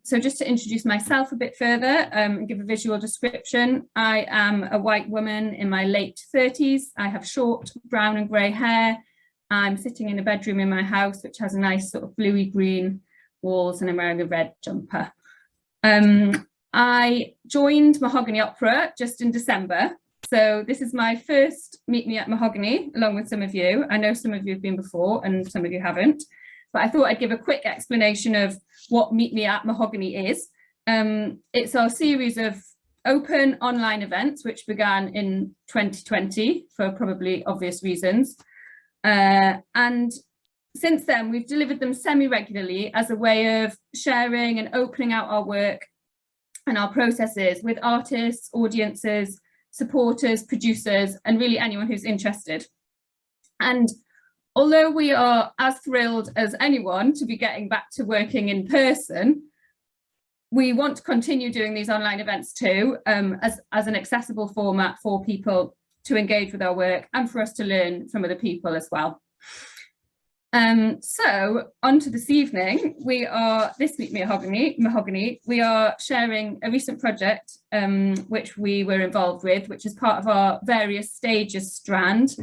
So just to introduce myself a bit further and give a visual description, I am a white woman in my late 30s. I have short brown and grey hair. I'm sitting in a bedroom in my house, which has a nice sort of bluey green walls, and I'm wearing a red jumper. I joined Mahogany Opera just in December. So this is my first Meet Me at Mahogany, along with some of you. I know some of you have been before and some of you haven't, but I thought I'd give a quick explanation of what Meet Me at Mahogany is. It's our series of open online events, which began in 2020 for probably obvious reasons. And since then, we've delivered them semi-regularly as a way of sharing and opening out our work and our processes with artists, audiences, supporters, producers, and really anyone who's interested. And although we are as thrilled as anyone to be getting back to working in person, we want to continue doing these online events too, as an accessible format for people to engage with our work and for us to learn from other people as well. So on to this evening, this Meet Me Mahogany, we are sharing a recent project which we were involved with, which is part of our various stages strand.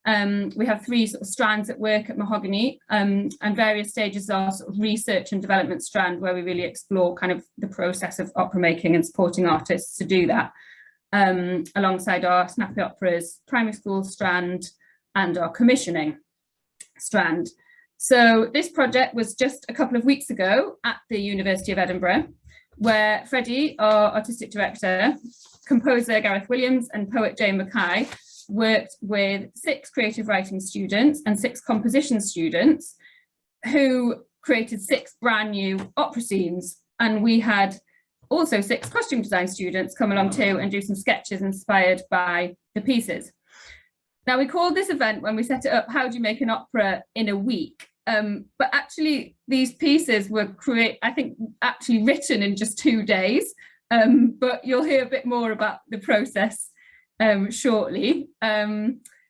We have 3 sort of strands at work at Mahogany, and various stages are sort of research and development strand, where we really explore kind of the process of opera making and supporting artists to do that, alongside our Snappy Operas primary school strand and our commissioning strand. So this project was just a couple of weeks ago at the University of Edinburgh, where Freddie, our artistic director, composer Gareth Williams, and poet Jane McKie worked with 6 creative writing students and 6 composition students who created 6 brand new opera scenes. And we had also 6 costume design students come along too and do some sketches inspired by the pieces. Now, we called this event, when we set it up, How Do You Make an Opera in a Week? But actually these pieces were actually written in just 2 days. But you'll hear a bit more about the process shortly. But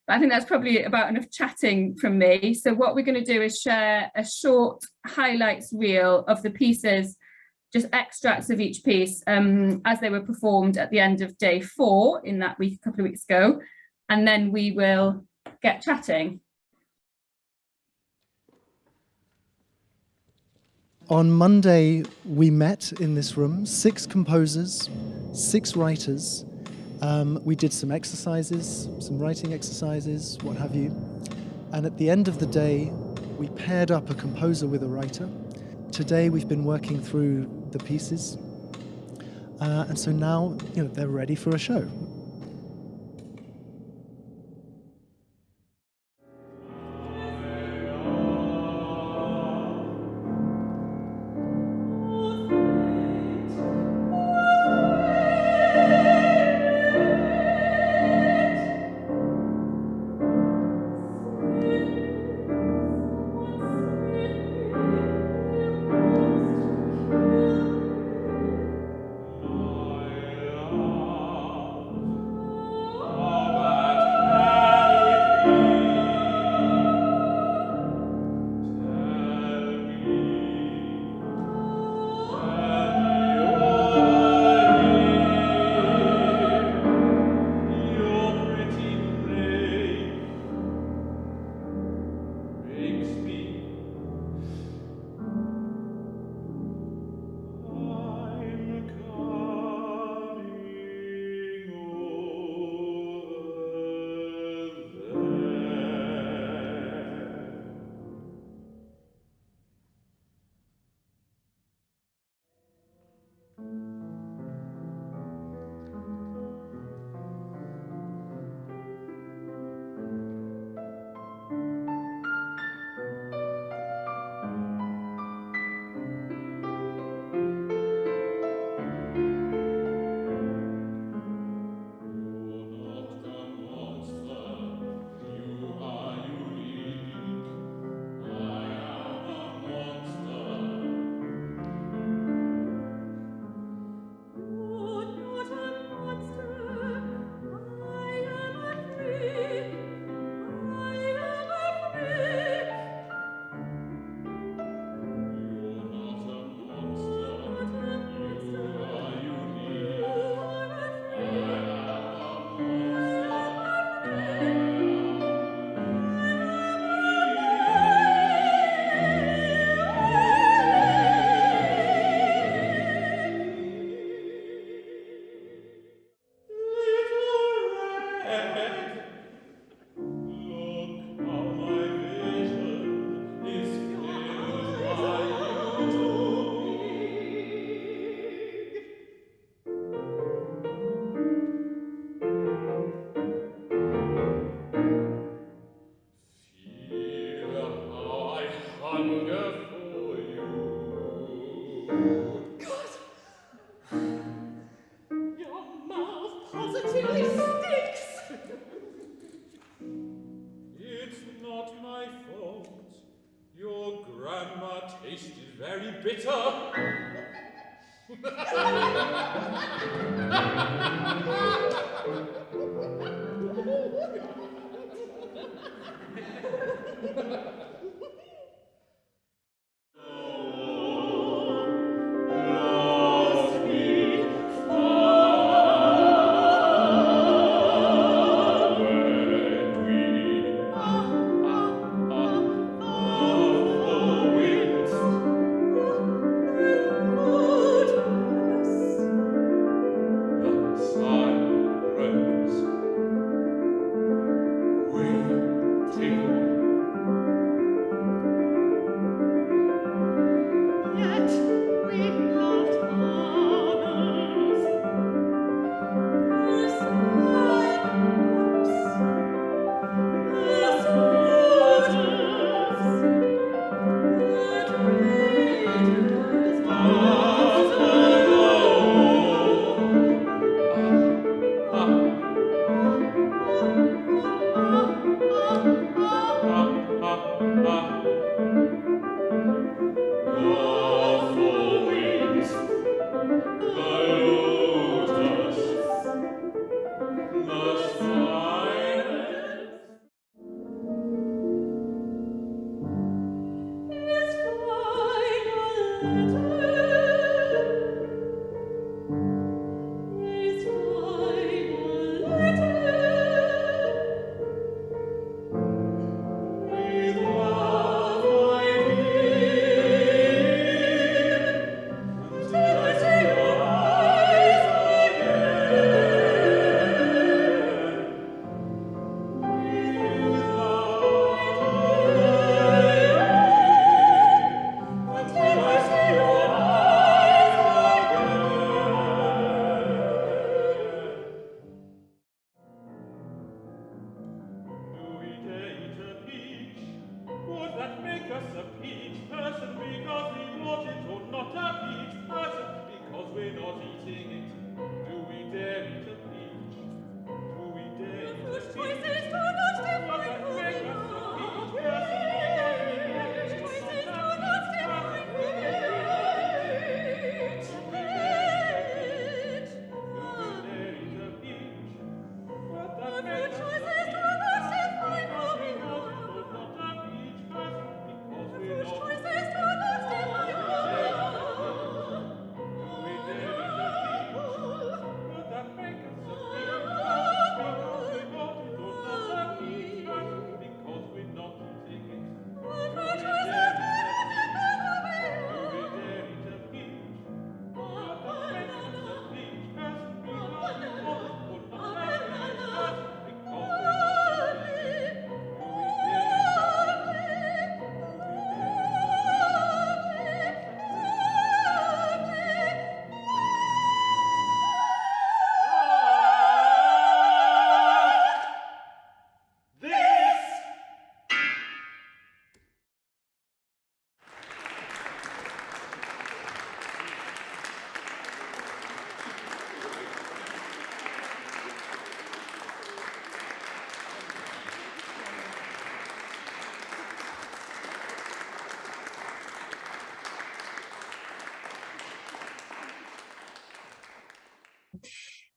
I think that's probably about enough chatting from me. So what we're going to do is share a short highlights reel of the pieces, just extracts of each piece as they were performed at the end of day 4 in that week, a couple of weeks ago. And then we will get chatting. On Monday, we met in this room, 6 composers, 6 writers. We did some exercises, some writing exercises, what have you. And at the end of the day, we paired up a composer with a writer. Today, we've been working through the pieces. And so now, they're ready for a show.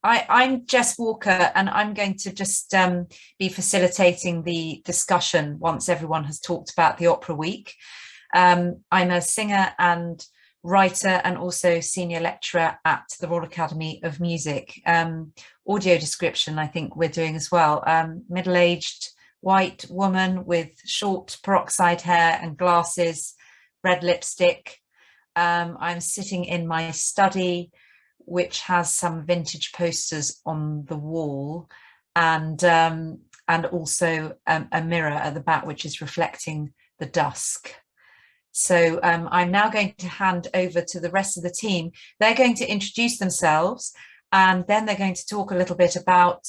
I'm Jess Walker, and I'm going to just be facilitating the discussion once everyone has talked about the Opera Week. I'm a singer and writer and also senior lecturer at the Royal Academy of Music. Audio description, I think we're doing as well. Middle-aged white woman with short peroxide hair and glasses, red lipstick. I'm sitting in my study, which has some vintage posters on the wall, and also a mirror at the back, which is reflecting the dusk. So I'm now going to hand over to the rest of the team. They're going to introduce themselves, and then they're going to talk a little bit about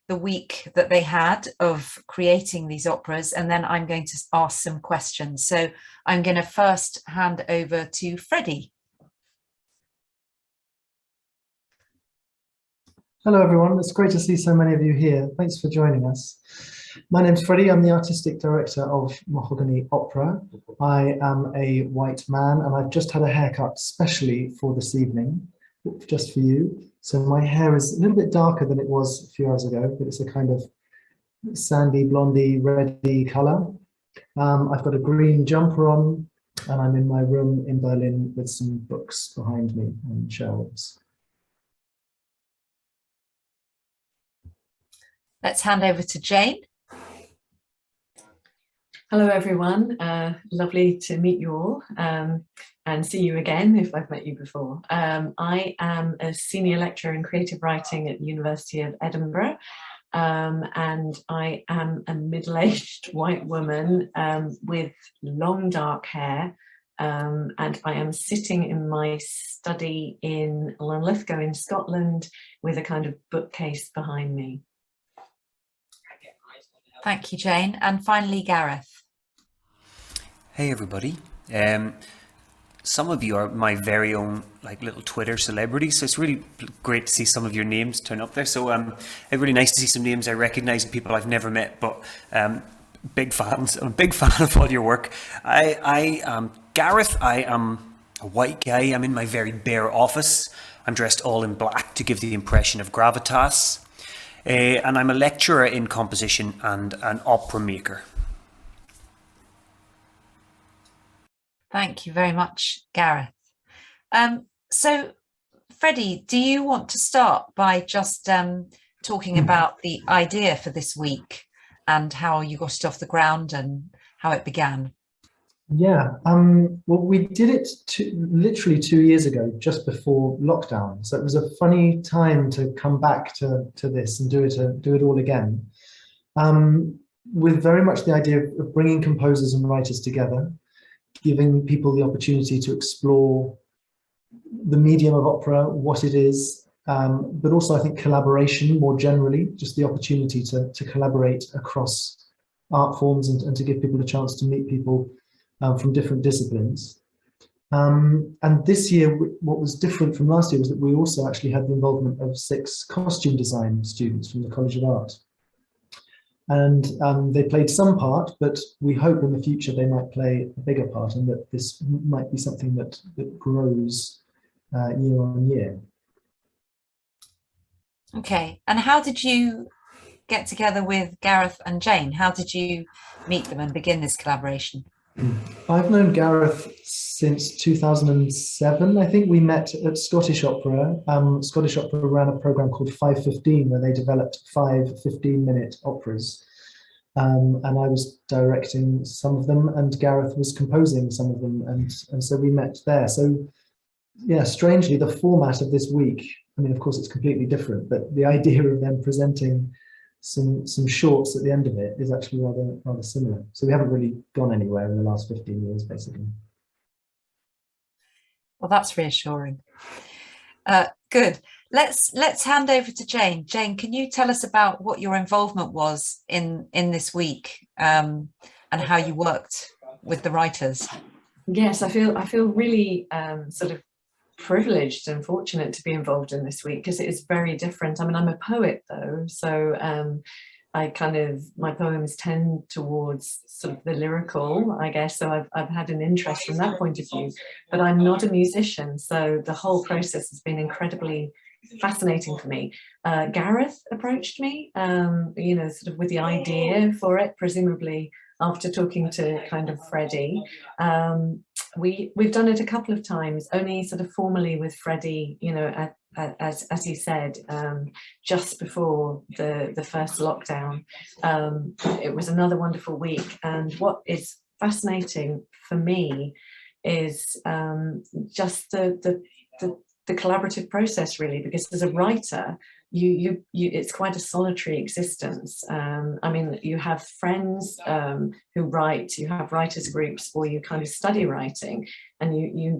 the week that they had of creating these operas, and then I'm going to ask some questions. So I'm going to first hand over to Freddie. Hello, everyone. It's great to see so many of you here. Thanks for joining us. My name's Freddie. I'm the artistic director of Mahogany Opera. I am a white man, and I've just had a haircut specially for this evening, just for you. So my hair is a little bit darker than it was a few hours ago, but it's a kind of sandy, blondie, reddy colour. I've got a green jumper on, and I'm in my room in Berlin with some books behind me on shelves. Let's hand over to Jane. Hello, everyone. Lovely to meet you all and see you again if I've met you before. I am a senior lecturer in creative writing at the University of Edinburgh, and I am a middle-aged white woman with long dark hair, and I am sitting in my study in Llanlithgow in Scotland with a kind of bookcase behind me. Thank you, Jane. And finally, Gareth. Hey everybody. Some of you are my very own like little Twitter celebrities, so it's really great to see some of your names turn up there. So it's really nice to see some names I recognise and people I've never met, but big fans. I'm a big fan of all your work. I am Gareth. I am a white guy. I'm in my very bare office. I'm dressed all in black to give the impression of gravitas. And I'm a lecturer in composition and an opera maker. Thank you very much, Gareth. So, Freddie, do you want to start by just talking about the idea for this week and how you got it off the ground and how it began? Yeah, well, we did it literally 2 years ago, just before lockdown. So it was a funny time to come back to this and do it all again, with very much the idea of bringing composers and writers together, giving people the opportunity to explore the medium of opera, what it is, but also I think collaboration more generally, just the opportunity to collaborate across art forms and to give people a chance to meet people from different disciplines. And this year, what was different from last year was that we also actually had the involvement of 6 costume design students from the College of Art. And they played some part, but we hope in the future they might play a bigger part and that this might be something that grows year on year. Okay, and how did you get together with Gareth and Jane? How did you meet them and begin this collaboration? I've known Gareth since 2007. I think we met at Scottish Opera. Scottish Opera ran a programme called 5:15 where they developed 5 15-minute operas. And I was directing some of them and Gareth was composing some of them. And so we met there. So yeah, strangely, the format of this week, I mean, of course, it's completely different, but the idea of them presenting some shorts at the end of it is actually rather similar. So we haven't really gone anywhere in the last 15 years, basically. Well, that's reassuring. Good. Let's hand over to Jane. Jane, can you tell us about what your involvement was in this week and how you worked with the writers? Yes, I feel really sort of privileged and fortunate to be involved in this week because it is very different. I mean, I'm a poet though, so I kind of, my poems tend towards sort of the lyrical, I guess, so I've had an interest from that point of view, but I'm not a musician, so the whole process has been incredibly fascinating for me. Gareth approached me, you know, sort of with the idea for it, presumably after talking to kind of Freddie. We've done it a couple of times, only sort of formally with Freddie, you know, as he said, just before the first lockdown. It was another wonderful week, and what is fascinating for me is just the collaborative process, really, because as a writer, it's quite a solitary existence. I mean, you have friends who write, you have writers groups, or you kind of study writing, and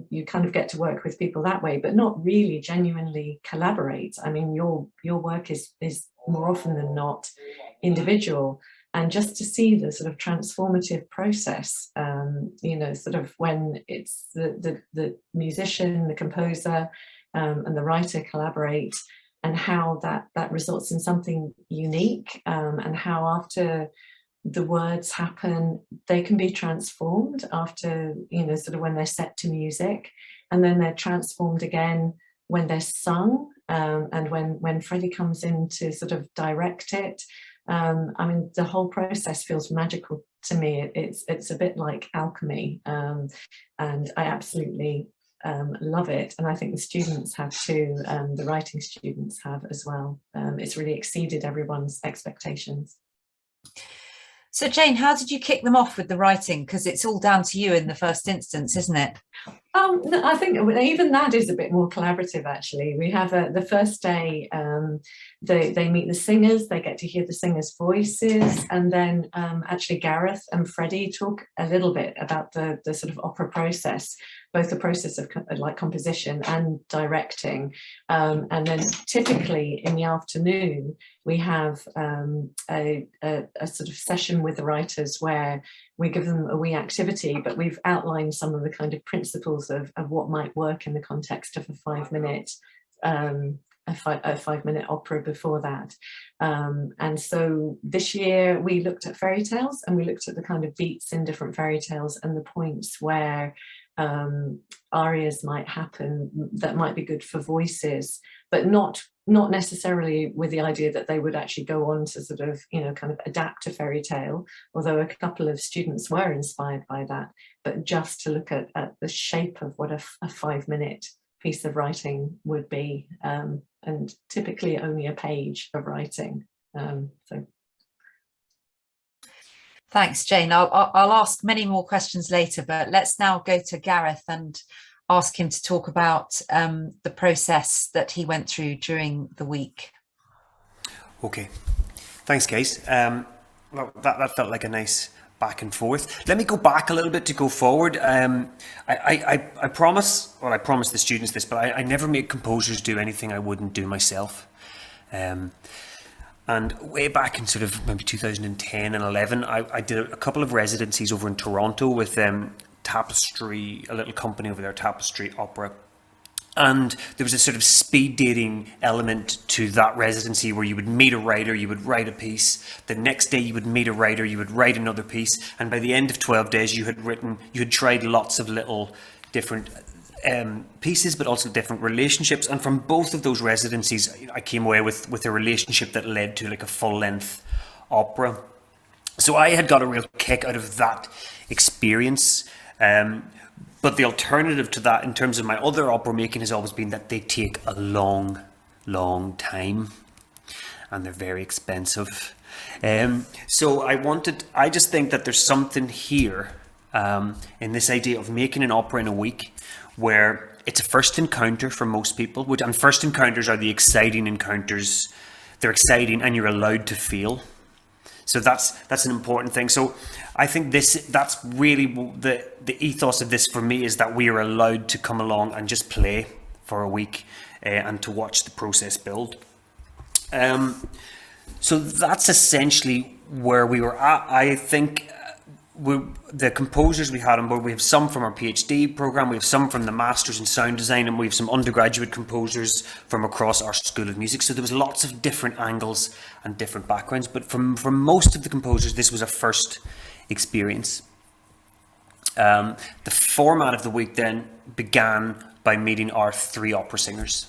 you kind of get to work with people that way, but not really genuinely collaborate. I mean, your work is more often than not individual. And just to see the sort of transformative process, you know, sort of when it's the musician, the composer, and the writer collaborate, and how that results in something unique, and how after the words happen, they can be transformed after, you know, sort of when they're set to music, and then they're transformed again when they're sung, and when Freddie comes in to sort of direct it. I mean, the whole process feels magical to me. It's a bit like alchemy, and I absolutely love it. And I think the students have too, the writing students have as well. It's really exceeded everyone's expectations. So Jane, how did you kick them off with the writing? Because it's all down to you in the first instance, isn't it? No, I think even that is a bit more collaborative, actually. We have the first day, they meet the singers, they get to hear the singers' voices, and then actually Gareth and Freddie talk a little bit about the sort of opera process, both the process of like composition and directing. And then typically in the afternoon, we have a sort of session with the writers where we give them a wee activity, but we've outlined some of the kind of principles of what might work in the context of a 5-minute a 5-minute opera before that. And so this year we looked at fairy tales, and we looked at the kind of beats in different fairy tales and the points where arias might happen that might be good for voices, but not necessarily with the idea that they would actually go on to sort of, you know, kind of adapt a fairy tale, although a couple of students were inspired by that, but just to look at the shape of what a 5-minute piece of writing would be, and typically only a page of writing. So. Thanks, Jane. I'll ask many more questions later, but let's now go to Gareth and ask him to talk about the process that he went through during the week. Okay, thanks, guys. Well, that felt like a nice back and forth. Let me go back a little bit to go forward. I promise the students this, but I never make composers do anything I wouldn't do myself. And way back in sort of maybe 2010 and 11, I did a couple of residencies over in Toronto with Tapestry, a little company over there, Tapestry Opera. And there was a sort of speed dating element to that residency where you would meet a writer, you would write a piece. The next day you would meet a writer, you would write another piece. And by the end of 12 days, you had tried lots of little different pieces, but also different relationships. And from both of those residencies, I came away with a relationship that led to like a full-length opera. So I had got a real kick out of that experience. But the alternative to that in terms of my other opera making has always been that they take a long, long time and they're very expensive. So I just think that there's something here in this idea of making an opera in a week where it's a first encounter for most people, and first encounters are the exciting encounters. They're exciting and you're allowed to feel. So that's an important thing. So I think that's really the ethos of this for me, is that we are allowed to come along and just play for a week and to watch the process build. So that's essentially where we were at. I think the composers we had on board, we have some from our PhD program, we have some from the Masters in Sound Design, and we have some undergraduate composers from across our School of Music. So there was lots of different angles and different backgrounds, but from most of the composers, this was a first experience. The format of the week then began by meeting our 3 opera singers.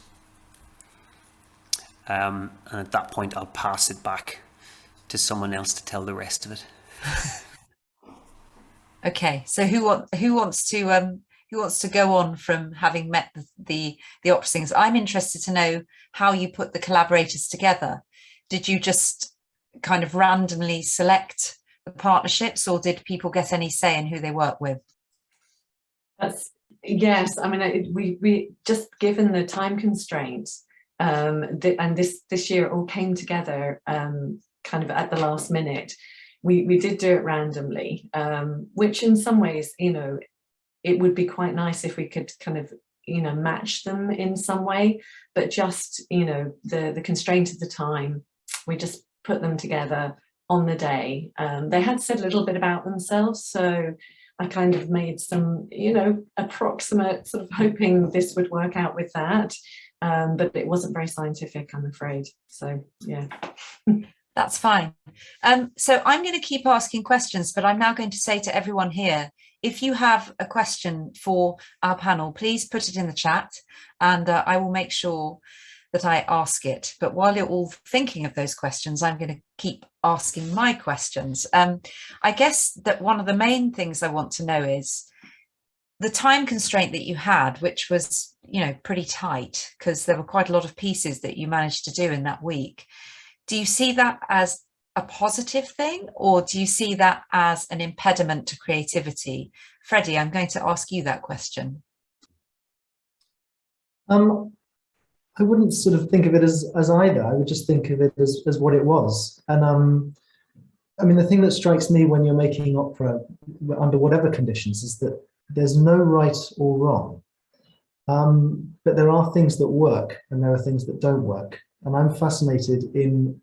And at that point, I'll pass it back to someone else to tell the rest of it. Okay, so who wants to go on from having met the opera singers? I'm interested to know how you put the collaborators together. Did you just kind of randomly select the partnerships, or did people get any say in who they work with? Yes, I mean, we just, given the time constraints, and this year it all came together kind of at the last minute. We did do it randomly, which in some ways, you know, it would be quite nice if we could kind of, you know, match them in some way, but just, you know, the constraint of the time, we just put them together on the day. They had said a little bit about themselves, so I kind of made some, you know, approximate sort of hoping this would work out with that, but it wasn't very scientific, I'm afraid. So yeah. That's fine. So I'm going to keep asking questions, but I'm now going to say to everyone here, if you have a question for our panel, please put it in the chat, and I will make sure that I ask it. But while you're all thinking of those questions, I'm going to keep asking my questions. I guess that one of the main things I want to know is the time constraint that you had, which was, you know, pretty tight, because there were quite a lot of pieces that you managed to do in that week. Do you see that as a positive thing, or do you see that as an impediment to creativity? Freddie, I'm going to ask you that question. I wouldn't sort of think of it as either. I would just think of it as what it was. And I mean, the thing that strikes me when you're making opera under whatever conditions is that there's no right or wrong. But there are things that work and there are things that don't work. And I'm fascinated in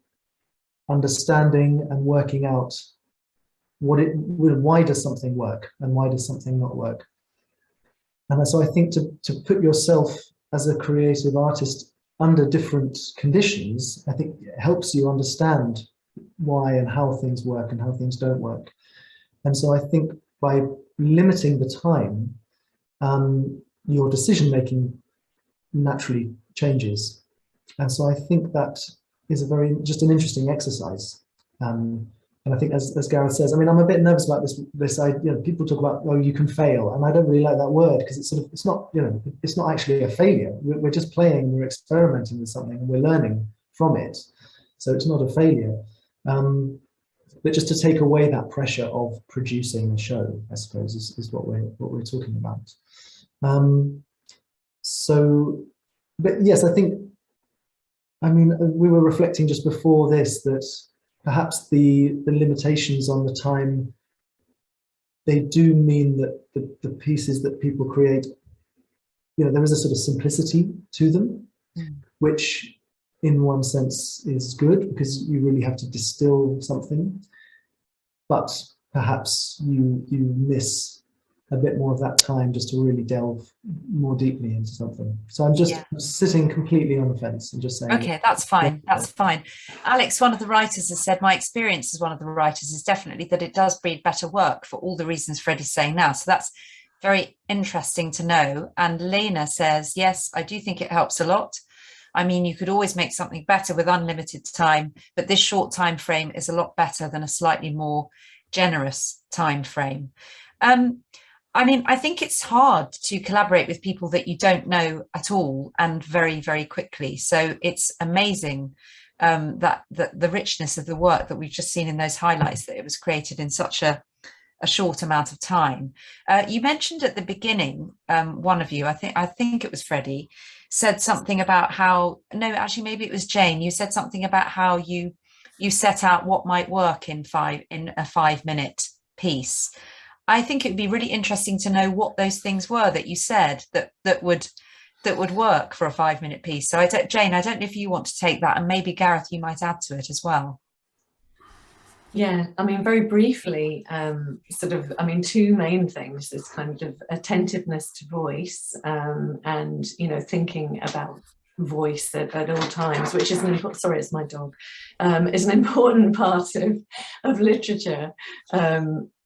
understanding and working out why does something work and why does something not work. And so I think to put yourself as a creative artist under different conditions, I think it helps you understand why and how things work and how things don't work. And so I think by limiting the time, your decision making naturally changes. And so I think that is just an interesting exercise. And I think as Gareth says, I mean, I'm a bit nervous about this idea, you know, people talk about, oh, you can fail. And I don't really like that word because it's not, you know, it's not actually a failure. We're just playing, we're experimenting with something and we're learning from it. So it's not a failure. But just to take away that pressure of producing a show, I suppose, is what we're talking about. But yes, I think, I mean, we were reflecting just before this that perhaps the limitations on the time, they do mean that the pieces that people create, you know, there is a sort of simplicity to them, which in one sense is good because you really have to distill something, but perhaps you miss a bit more of that time just to really delve more deeply into something. So I'm just sitting completely on the fence and just saying, okay, that's fine, that's fine. Alex, one of the writers, has said, my experience as one of the writers is definitely that it does breed better work for all the reasons Freddie's saying now. So that's very interesting to know. And Lena says, yes, I do think it helps a lot. I mean, you could always make something better with unlimited time, but this short time frame is a lot better than a slightly more generous time frame. I mean, I think it's hard to collaborate with people that you don't know at all and very, very quickly. So it's amazing that the richness of the work that we've just seen in those highlights, that it was created in such a short amount of time. You mentioned at the beginning, one of you, I think it was Freddie, said something about how, no, actually, maybe it was Jane. You said something about how you set out what might work in a 5-minute piece. I think it'd be really interesting to know what those things were that you said that would work for a 5-minute piece. So Jane, I don't know if you want to take that, and maybe Gareth, you might add to it as well. Yeah, I mean, very briefly, two main things is kind of attentiveness to voice, and, you know, thinking about voice at all times, which is an important, sorry, it's my dog, is an important part of literature,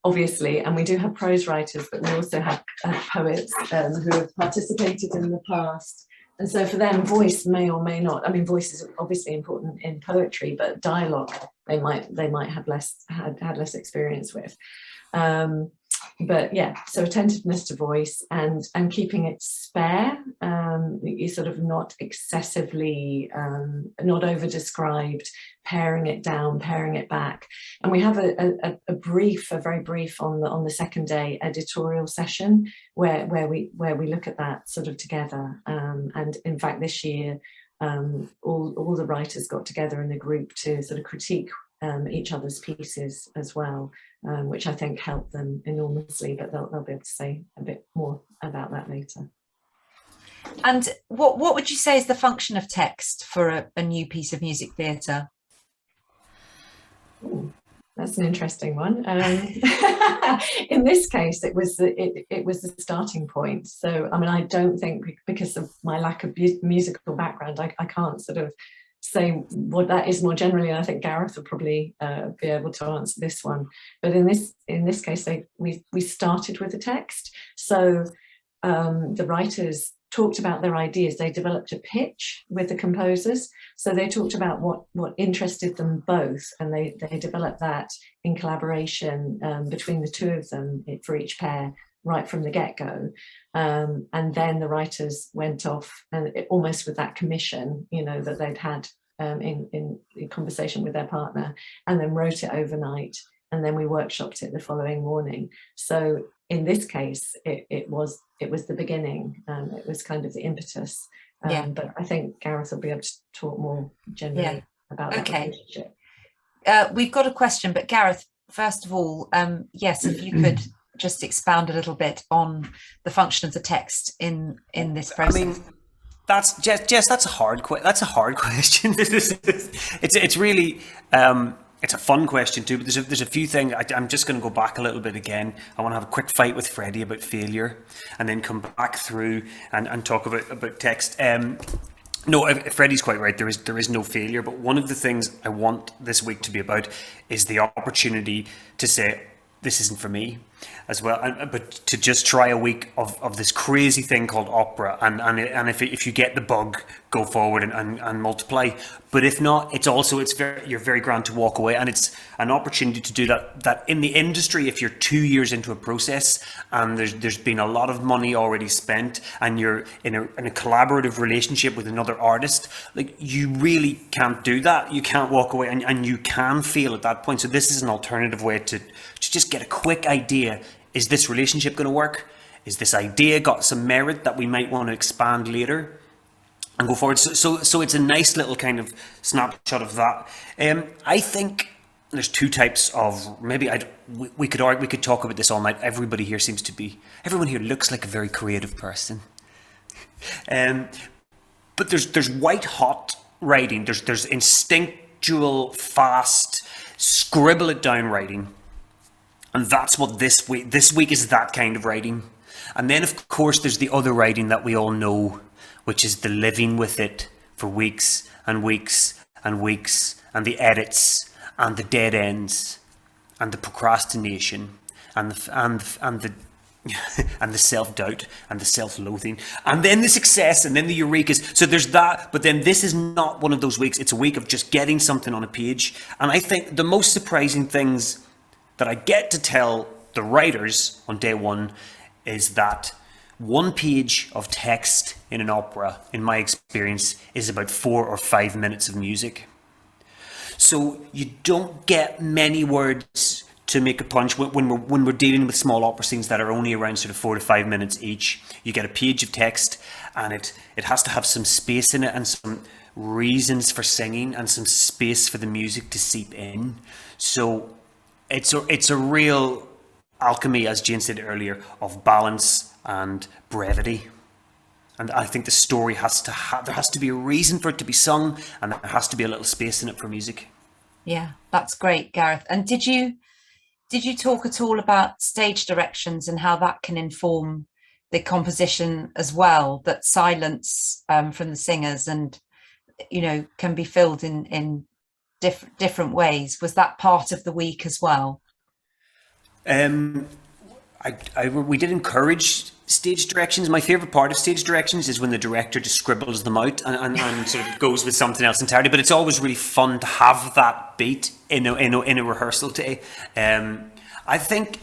obviously. And we do have prose writers, but we also have poets who have participated in the past. And so for them, voice may or may not, I mean, voice is obviously important in poetry, but dialogue they might have had less experience with. But yeah, so attentiveness to voice and keeping it spare, you sort of not excessively, not over described, paring it down, paring it back. And we have a very brief on the second day editorial session where we look at that sort of together. And in fact, this year all the writers got together in a group to sort of critique each other's pieces as well, which I think helped them enormously, but they'll be able to say a bit more about that later. And what would you say is the function of text for a new piece of music theatre? That's an interesting one. In this case, it was the starting point. So, I mean, I don't think, because of my lack of musical background, I can't sort of say what that is more generally. I think Gareth will probably be able to answer this one. But in this case, we started with the text. So the writers talked about their ideas. They developed a pitch with the composers. So they talked about what interested them both, and they developed that in collaboration between the two of them for each pair right from the get-go. And then the writers went off, and almost with that commission, that they'd had in conversation with their partner, and then wrote it overnight, and then we workshopped it the following morning. So in this case, it was the beginning. It was kind of the impetus. But I think Gareth will be able to talk more generally about that relationship. We've got a question, but Gareth, first of all, yes, if you could just expound a little bit on the function of the text in this process. I mean, that's Jess. That's a hard question. It's really. It's a fun question too, but there's a few things. I'm just going to go back a little bit again. I want to have a quick fight with Freddie about failure, and then come back through and talk about text. No, Freddie's quite right. There is no failure, but one of the things I want this week to be about is the opportunity to say, this isn't for me as well, but to just try a week of this crazy thing called opera, and if you get the bug, go forward and multiply. But if not, you're very grand to walk away, and it's an opportunity to do that in the industry. If you're 2 years into a process and there's been a lot of money already spent, and you're in a collaborative relationship with another artist, like, you really can't do that. You can't walk away, and you can fail at that point. So this is an alternative way to just get a quick idea. Is this relationship going to work? Is this idea got some merit that we might want to expand later and go forward? So it's a nice little kind of snapshot of that. I think there's two types of, we could talk about this all night. Everyone here looks like a very creative person. But there's white hot writing. There's instinctual, fast, scribble it down writing. And that's what this week is, that kind of writing. And then, of course, there's the other writing that we all know, which is the living with it for weeks and weeks and weeks, and the edits and the dead ends and the procrastination and the and the self-doubt and the self-loathing, and then the success, and then the eurekas. So there's that, but then this is not one of those weeks. It's a week of just getting something on a page. And I think the most surprising things that I get to tell the writers on day one is that one page of text in an opera, in my experience, is about 4 or 5 minutes of music. So you don't get many words to make a punch when we're dealing with small opera scenes that are only around sort of 4 to 5 minutes each. You get a page of text, and it has to have some space in it, and some reasons for singing, and some space for the music to seep in. So it's a real alchemy, as Jane said earlier, of balance and brevity. And I think the story there has to be a reason for it to be sung, and there has to be a little space in it for music. Yeah, that's great, Gareth. And did you talk at all about stage directions and how that can inform the composition as well? That silence from the singers and can be filled in different ways. Was that part of the week as well? We did encourage stage directions. My favorite part of stage directions is when the director just scribbles them out and sort of goes with something else entirely. But it's always really fun to have that beat in a rehearsal day. I think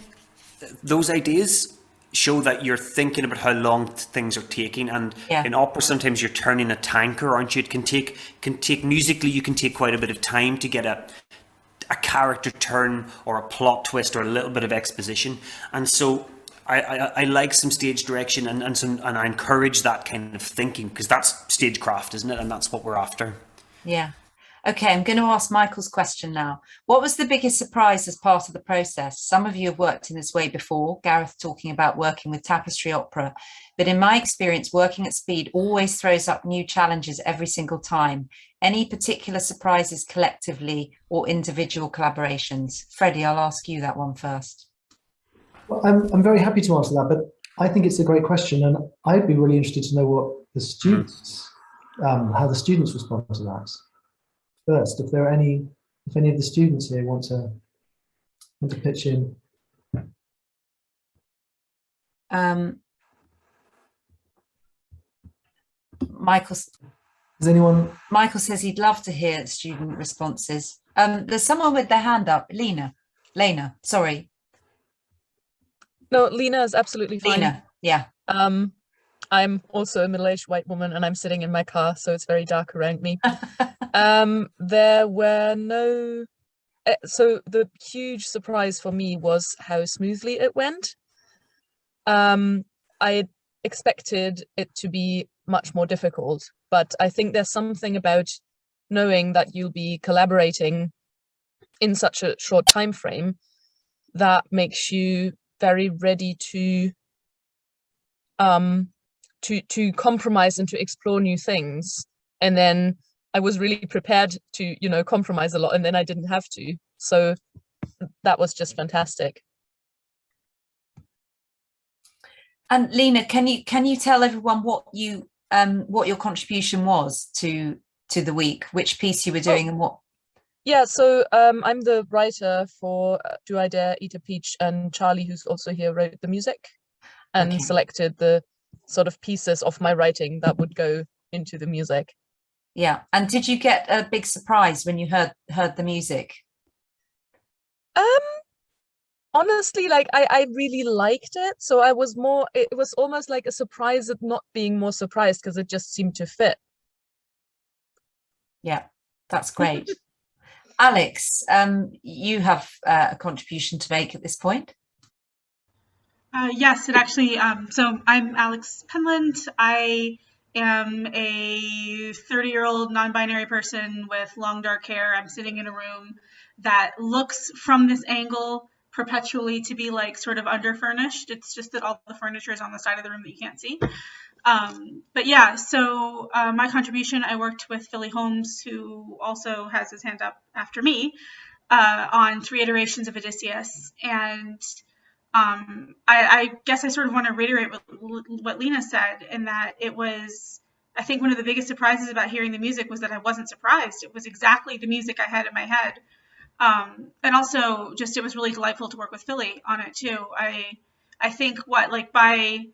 those ideas show that you're thinking about how long things are taking, and in opera sometimes you're turning a tanker, aren't you? It can take musically, you can take quite a bit of time to get a character turn or a plot twist or a little bit of exposition. And so I like some stage direction and I encourage that kind of thinking, because that's stagecraft, isn't it? And that's what we're after. Yeah. Okay, I'm going to ask Michael's question now. What was the biggest surprise as part of the process? Some of you have worked in this way before, Gareth talking about working with tapestry opera, but in my experience, working at speed always throws up new challenges every single time. Any particular surprises collectively or individual collaborations? Freddie, I'll ask you that one first. Well, I'm very happy to answer that, but I think it's a great question, and I'd be really interested to know what the students, how the students respond to that. First, if any of the students here want to pitch in. Michael says he'd love to hear student responses. There's someone with their hand up. Lena, sorry. No, Lena is absolutely fine. Lena, yeah. I'm also a middle-aged white woman and I'm sitting in my car, so it's very dark around me. There were no... So the huge surprise for me was how smoothly it went. I expected it to be much more difficult, but I think there's something about knowing that you'll be collaborating in such a short time frame that makes you very ready to compromise and to explore new things. And then I was really prepared to, compromise a lot, and then I didn't have to. So that was just fantastic. And Lena, can you tell everyone what your contribution was to the week, which piece you were doing and what? Yeah, so I'm the writer for Do I Dare Eat a Peach, and Charlie, who's also here, wrote the music and selected the sort of pieces of my writing that would go into the music. Yeah, and did you get a big surprise when you heard the music? Honestly, I really liked it, so it was almost like a surprise at not being more surprised, because it just seemed to fit. Yeah, that's great. Alex, you have a contribution to make at this point. Yes, it actually, so I'm Alex Penland. I am a 30-year-old non-binary person with long dark hair. I'm sitting in a room that looks from this angle perpetually to be like sort of underfurnished. It's just that all the furniture is on the side of the room that you can't see. But yeah, so my contribution, I worked with Philly Holmes, who also has his hand up after me, on 3 iterations of Odysseus. And I guess I sort of want to reiterate what Lena said, in that it was, I think one of the biggest surprises about hearing the music was that I wasn't surprised. It was exactly the music I had in my head. And also just, it was really delightful to work with Philly on it too. I think by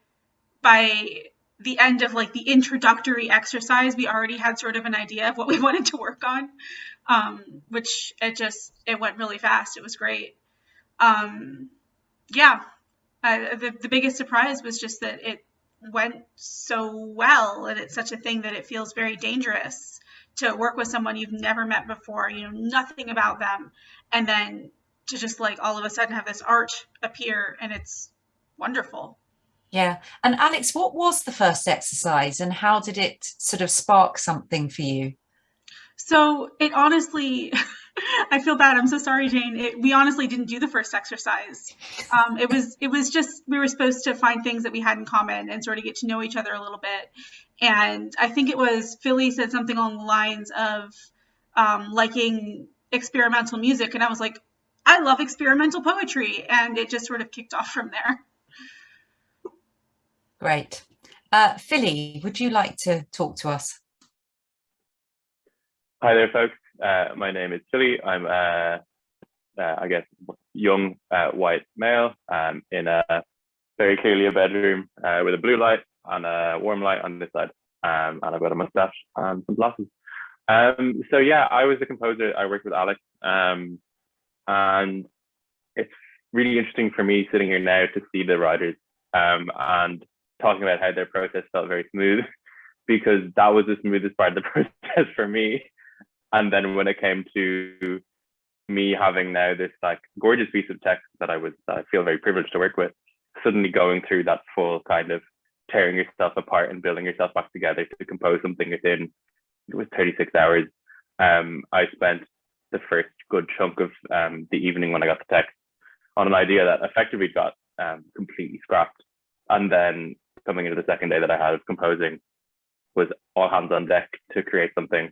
the end of like the introductory exercise, we already had sort of an idea of what we wanted to work on, which it went really fast. It was great. Yeah, the biggest surprise was just that it went so well, and it's such a thing that it feels very dangerous to work with someone you've never met before, you know nothing about them, and then to just like all of a sudden have this art appear, and it's wonderful. Yeah. And Alex, what was the first exercise and how did it sort of spark something for you? So it honestly, I feel bad. I'm so sorry, Jane. We honestly didn't do the first exercise. It was just, we were supposed to find things that we had in common and sort of get to know each other a little bit. And I think it was Philly said something along the lines of liking experimental music. And I was like, I love experimental poetry. And it just sort of kicked off from there. Great. Philly, would you like to talk to us? Hi there, folks. My name is Philly. I'm I guess, young white male in very clearly a bedroom with a blue light and a warm light on this side. And I've got a mustache and some glasses. So yeah, I was a composer. I worked with Alex. And it's really interesting for me sitting here now to see the writers and talking about how their process felt very smooth, because that was the smoothest part of the process for me. And then when it came to me having now this like gorgeous piece of text that I feel very privileged to work with, suddenly going through that full kind of tearing yourself apart and building yourself back together to compose something within, it was 36 hours. I spent the first good chunk of the evening when I got the text on an idea that effectively got completely scrapped. And then coming into the second day that I had of composing was all hands on deck to create something,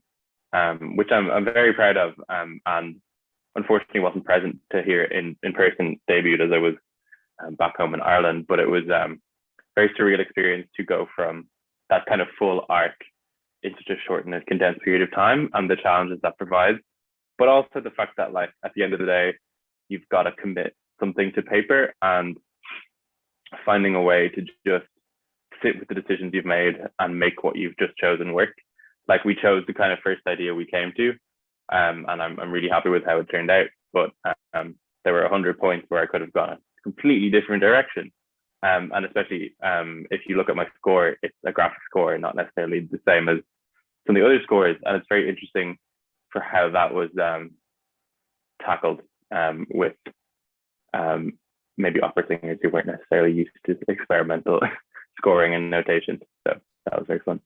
which I'm very proud of, and unfortunately wasn't present to hear in person debut as I was back home in Ireland. But it was very surreal experience to go from that kind of full arc into just short and condensed period of time, and the challenges that provides, but also the fact that, like, at the end of the day, you've got to commit something to paper, and finding a way to just sit with the decisions you've made and make what you've just chosen work. Like, we chose the kind of first idea we came to, and I'm really happy with how it turned out. But there were 100 points where I could have gone a completely different direction. And especially if you look at my score, it's a graphic score, not necessarily the same as some of the other scores. And it's very interesting for how that was tackled with maybe opera singers who weren't necessarily used to experimental scoring and notation. So that was very fun.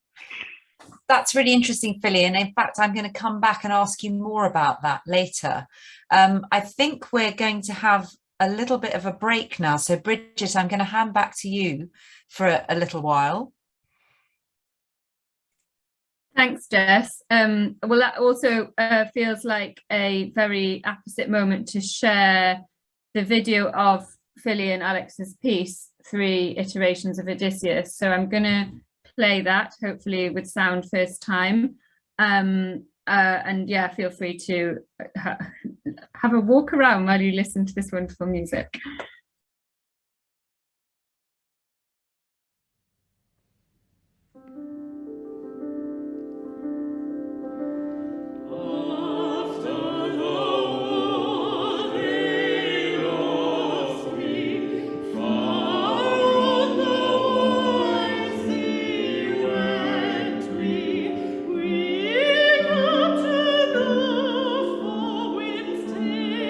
That's really interesting, Philly. And in fact, I'm going to come back and ask you more about that later. I think we're going to have a little bit of a break now. So Bridget, I'm going to hand back to you for a little while. Thanks, Jess. Well, that also feels like a very apposite moment to share the video of Philly and Alex's piece, 3 Iterations of Odysseus. So I'm going to play that, hopefully with sound first time. And yeah, feel free to have a walk around while you listen to this wonderful music.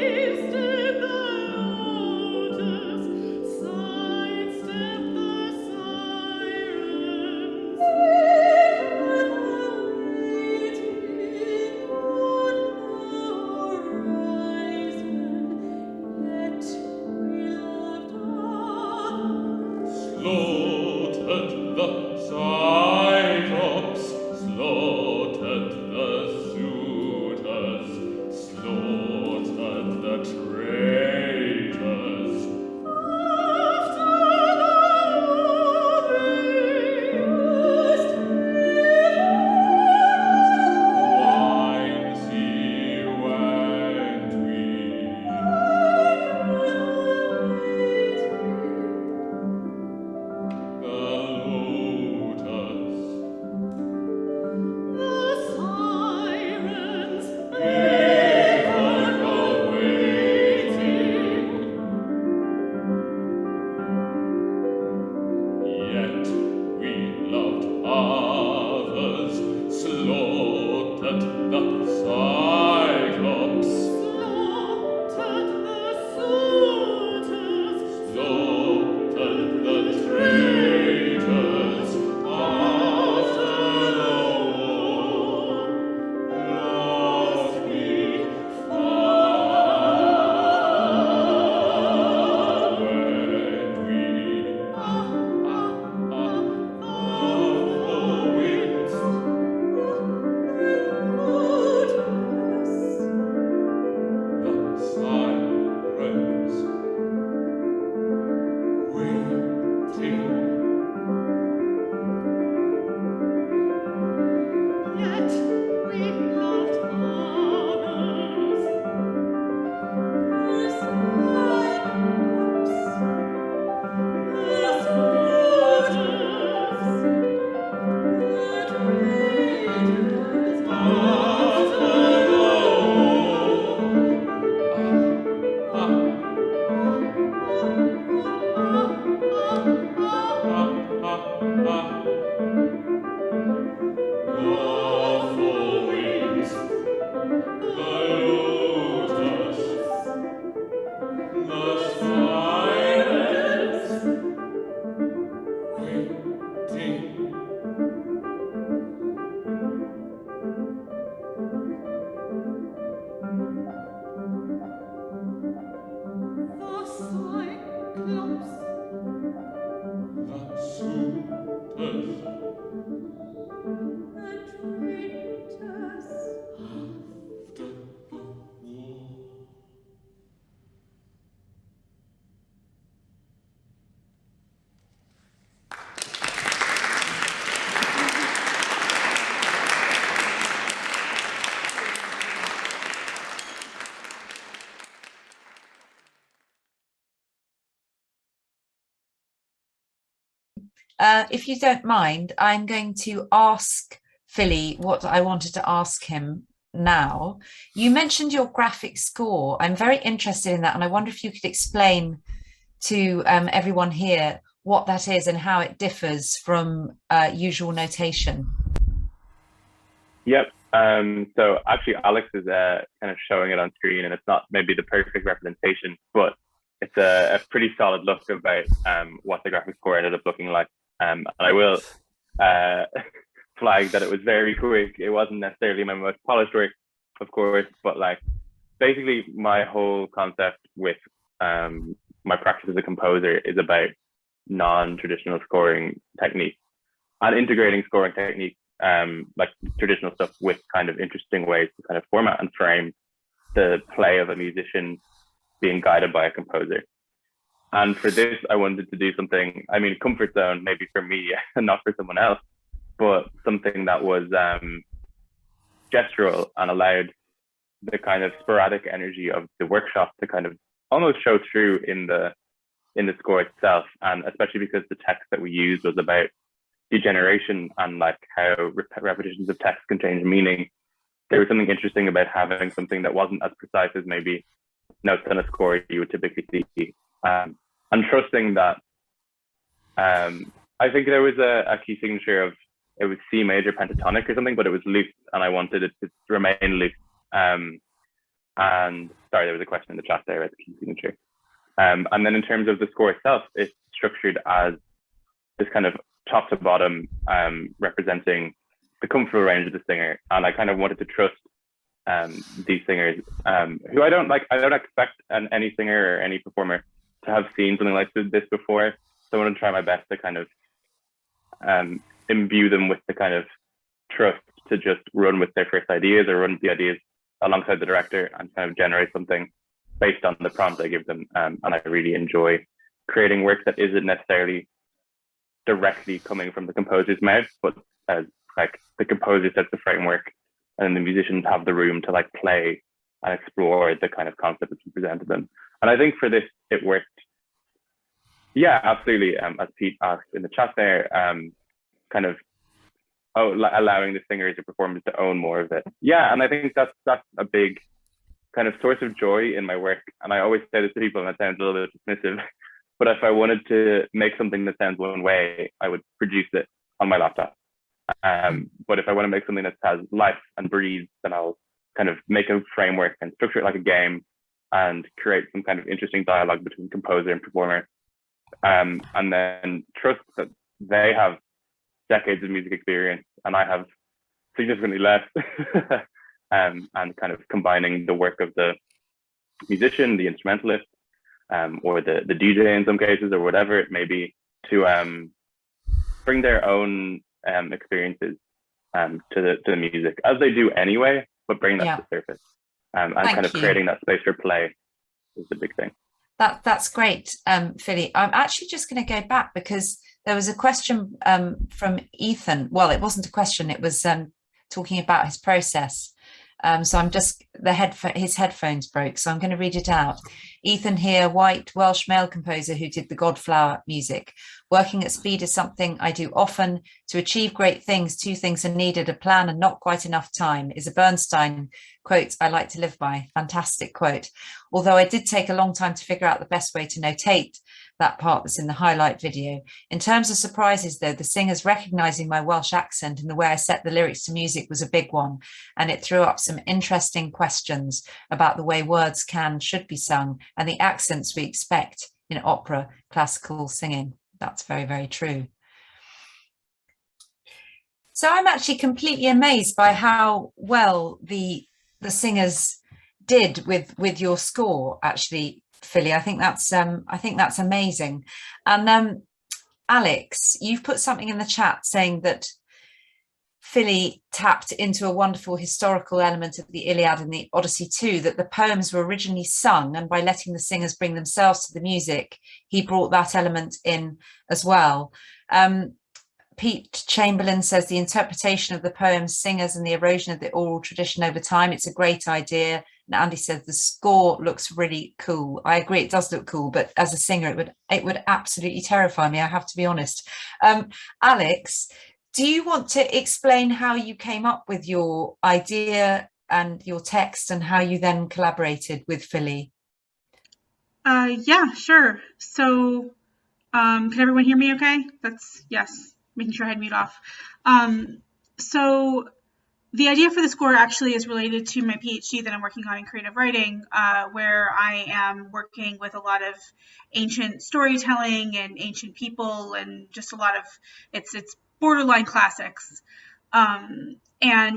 Tasted the if you don't mind, I'm going to ask Philly what I wanted to ask him now. You mentioned your graphic score. I'm very interested in that, and I wonder if you could explain to everyone here what that is and how it differs from usual notation. Yep. So actually, Alex is kind of showing it on screen, and it's not maybe the perfect representation, but it's a pretty solid look about what the graphic score ended up looking like. And I will flag that it was very quick. It wasn't necessarily my most polished work, of course, but like basically my whole concept with my practice as a composer is about non-traditional scoring techniques and integrating scoring techniques, like traditional stuff, with kind of interesting ways to kind of format and frame the play of a musician being guided by a composer. And for this, I wanted to do something, I mean, comfort zone, maybe for me and not for someone else, but something that was gestural and allowed the kind of sporadic energy of the workshop to kind of almost show through in the score itself. And especially because the text that we used was about degeneration and like how repetitions of text can change meaning, there was something interesting about having something that wasn't as precise as maybe notes on a score you would typically see. And trusting that, I think there was a key signature of, it was C major pentatonic or something, but it was loose, and I wanted it to remain loose. And sorry, there was a question in the chat there about the key signature. And then in terms of the score itself, it's structured as this kind of top to bottom, representing the comfortable range of the singer. And I kind of wanted to trust these singers, who I don't expect any singer or any performer to have seen something like this before. So I want to try my best to kind of imbue them with the kind of trust to just run with their first ideas, or run with the ideas alongside the director and kind of generate something based on the prompts I give them. And I really enjoy creating work that isn't necessarily directly coming from the composer's mouth, but as like the composer sets the framework and the musicians have the room to like play and explore the kind of concept that's been presented to them. And I think for this, it worked. Yeah, absolutely. As Pete asked in the chat there, kind of allowing the singers or performers to own more of it. Yeah, and I think that's a big kind of source of joy in my work. And I always say this to people, and that sounds a little bit dismissive, but if I wanted to make something that sounds one way, I would produce it on my laptop. But if I want to make something that has life and breathes, then I'll kind of make a framework and structure it like a game and create some kind of interesting dialogue between composer and performer. And then trust that they have decades of music experience and I have significantly less. And kind of combining the work of the musician, the instrumentalist, or the DJ in some cases, or whatever it may be, to bring their own experiences to the music, as they do anyway, but bring that to the surface. And kind of creating that space for play is the big thing. That's great, Philly. I'm actually just going to go back because there was a question from Ethan. Well, it wasn't a question, it was talking about his process. So I'm just, his headphones broke, so I'm going to read it out. Ethan here, white Welsh male composer who did the Godflower music. Working at speed is something I do often. To achieve great things, two things are needed: a plan and not quite enough time, is a Bernstein quote I like to live by. Fantastic quote. Although I did take a long time to figure out the best way to notate that part that's in the highlight video. In terms of surprises though, the singers recognizing my Welsh accent and the way I set the lyrics to music was a big one, and it threw up some interesting questions about the way words should be sung and the accents we expect in opera classical singing. That's very, very true. So I'm actually completely amazed by how well the singers did with your score, actually, Philly. I think that's amazing. And Alex, you've put something in the chat saying that Philly tapped into a wonderful historical element of the Iliad and the Odyssey too, that the poems were originally sung, and by letting the singers bring themselves to the music, he brought that element in as well. Pete Chamberlain says the interpretation of the poems, singers, and the erosion of the oral tradition over time, it's a great idea. And Andy said the score looks really cool. I agree, it does look cool, but as a singer, it would absolutely terrify me, I have to be honest. Alex, do you want to explain how you came up with your idea and your text and how you then collaborated with Philly? Yeah, sure. So can everyone hear me okay? That's yes, making sure I had mute off. So the idea for the score actually is related to my PhD that I'm working on in creative writing, where I am working with a lot of ancient storytelling and ancient people, and just a lot of it's borderline classics. And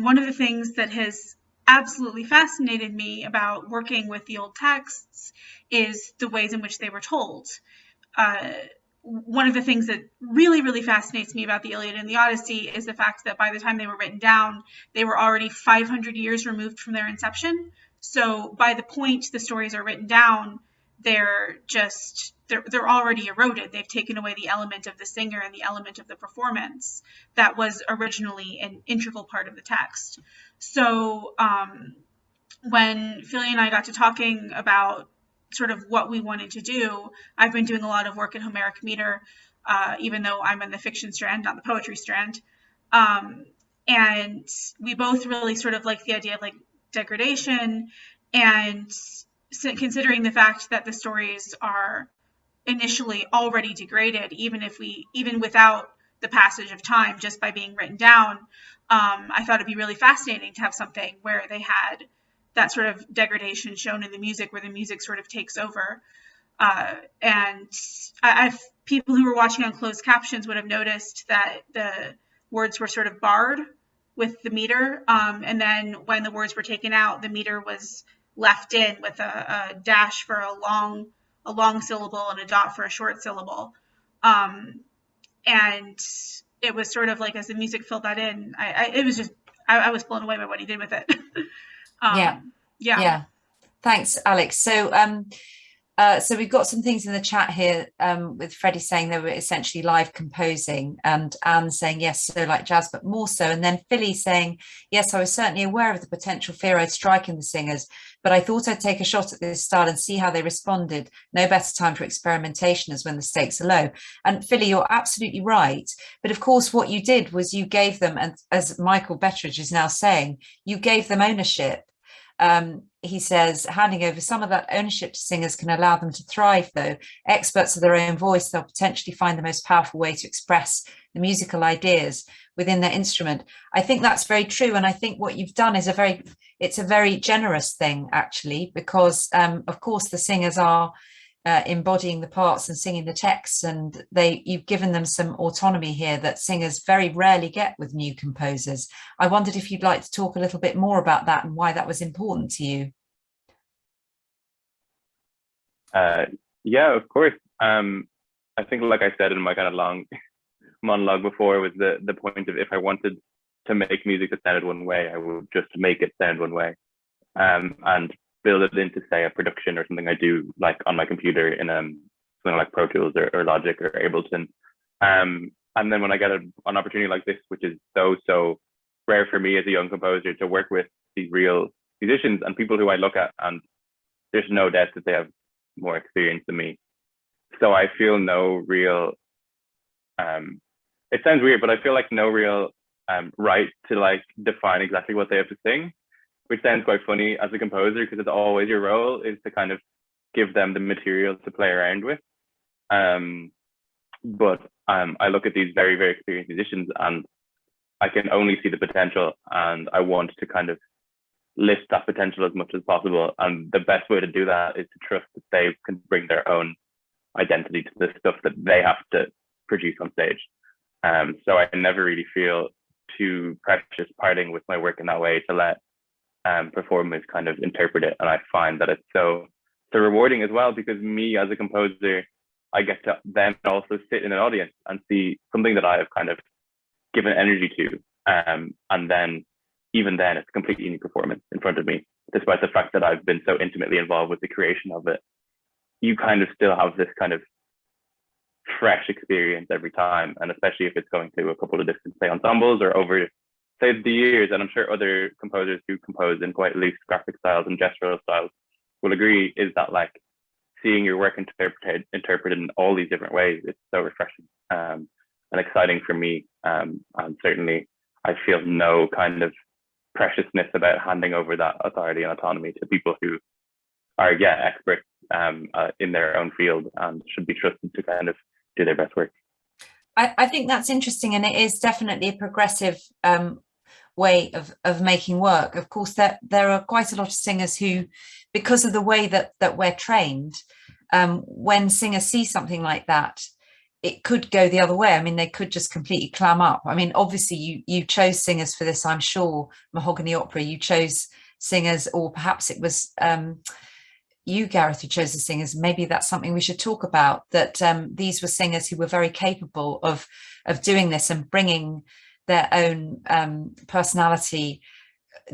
one of the things that has absolutely fascinated me about working with the old texts is the ways in which they were told. One of the things that really, really fascinates me about the Iliad and the Odyssey is the fact that by the time they were written down, they were already 500 years removed from their inception. So by the point the stories are written down, they're already eroded. They've taken away the element of the singer and the element of the performance that was originally an integral part of the text. So when Philly and I got to talking about sort of what we wanted to do, I've been doing a lot of work in Homeric meter, even though I'm in the fiction strand, not the poetry strand. And we both really sort of like the idea of like degradation, and considering the fact that the stories are initially already degraded, even without the passage of time, just by being written down, I thought it'd be really fascinating to have something where they had that sort of degradation shown in the music, where the music sort of takes over. And people who were watching on closed captions would have noticed that the words were sort of barred with the meter. And then when the words were taken out, the meter was left in with a dash for a long syllable and a dot for a short syllable. And it was sort of like, as the music filled that in, I was blown away by what he did with it. Yeah. Thanks, Alex. So so we've got some things in the chat here, with Freddie saying they were essentially live composing, and Anne saying yes, so like jazz but more so, and then Philly saying yes, I was certainly aware of the potential fear I'd strike in the singers, but I thought I'd take a shot at this style and see how they responded. No better time for experimentation as when the stakes are low. And Philly, you're absolutely right, but of course what you did was you gave them, and as Michael Bettridge is now saying, you gave them ownership. He says, handing over some of that ownership to singers can allow them to thrive, though. Experts of their own voice, they'll potentially find the most powerful way to express the musical ideas within their instrument. I think that's very true. And I think what you've done is it's a very generous thing, actually, because, of course, the singers are embodying the parts and singing the texts, and you've given them some autonomy here that singers very rarely get with new composers. I wondered if you'd like to talk a little bit more about that and why that was important to you. Yeah, of course. I think, like I said in my kind of long monologue before, was the point of, if I wanted to make music that sounded one way, I would just make it sound one way, and build it into, say, a production or something I do like on my computer in something like Pro Tools or Logic or Ableton. And then when I get an opportunity like this, which is so rare for me as a young composer, to work with these real musicians and people who I look at, and there's no doubt that they have more experience than me. So I feel no real, it sounds weird, but I feel like no real right to like define exactly what they have to sing, which sounds quite funny as a composer, because it's always your role is to kind of give them the material to play around with. But I look at these very, very experienced musicians and I can only see the potential, and I want to kind of lift that potential as much as possible. And the best way to do that is to trust that they can bring their own identity to the stuff that they have to produce on stage. So I never really feel too precious parting with my work in that way, to let performers kind of interpret it. And I find that it's so rewarding as well, because me as a composer, I get to then also sit in an audience and see something that I have kind of given energy to. And then even then it's a completely unique performance in front of me, despite the fact that I've been so intimately involved with the creation of it. You kind of still have this kind of fresh experience every time, and especially if it's going to a couple of different, say, ensembles or over say the years, and I'm sure other composers who compose in quite loose graphic styles and gestural styles will agree, is that like seeing your work interpreted in all these different ways, it's so refreshing and exciting for me. And certainly I feel no kind of preciousness about handing over that authority and autonomy to people who are, experts in their own field and should be trusted to kind of do their best work. I think that's interesting, and it is definitely a progressive way of making work. Of course, there are quite a lot of singers who, because of the way that we're trained, when singers see something like that, it could go the other way. I mean, they could just completely clam up. I mean, obviously you chose singers for this, I'm sure. Mahogany Opera, you chose singers, or perhaps it was you, Gareth, who chose the singers. Maybe that's something we should talk about, that these were singers who were very capable of doing this and bringing their own personality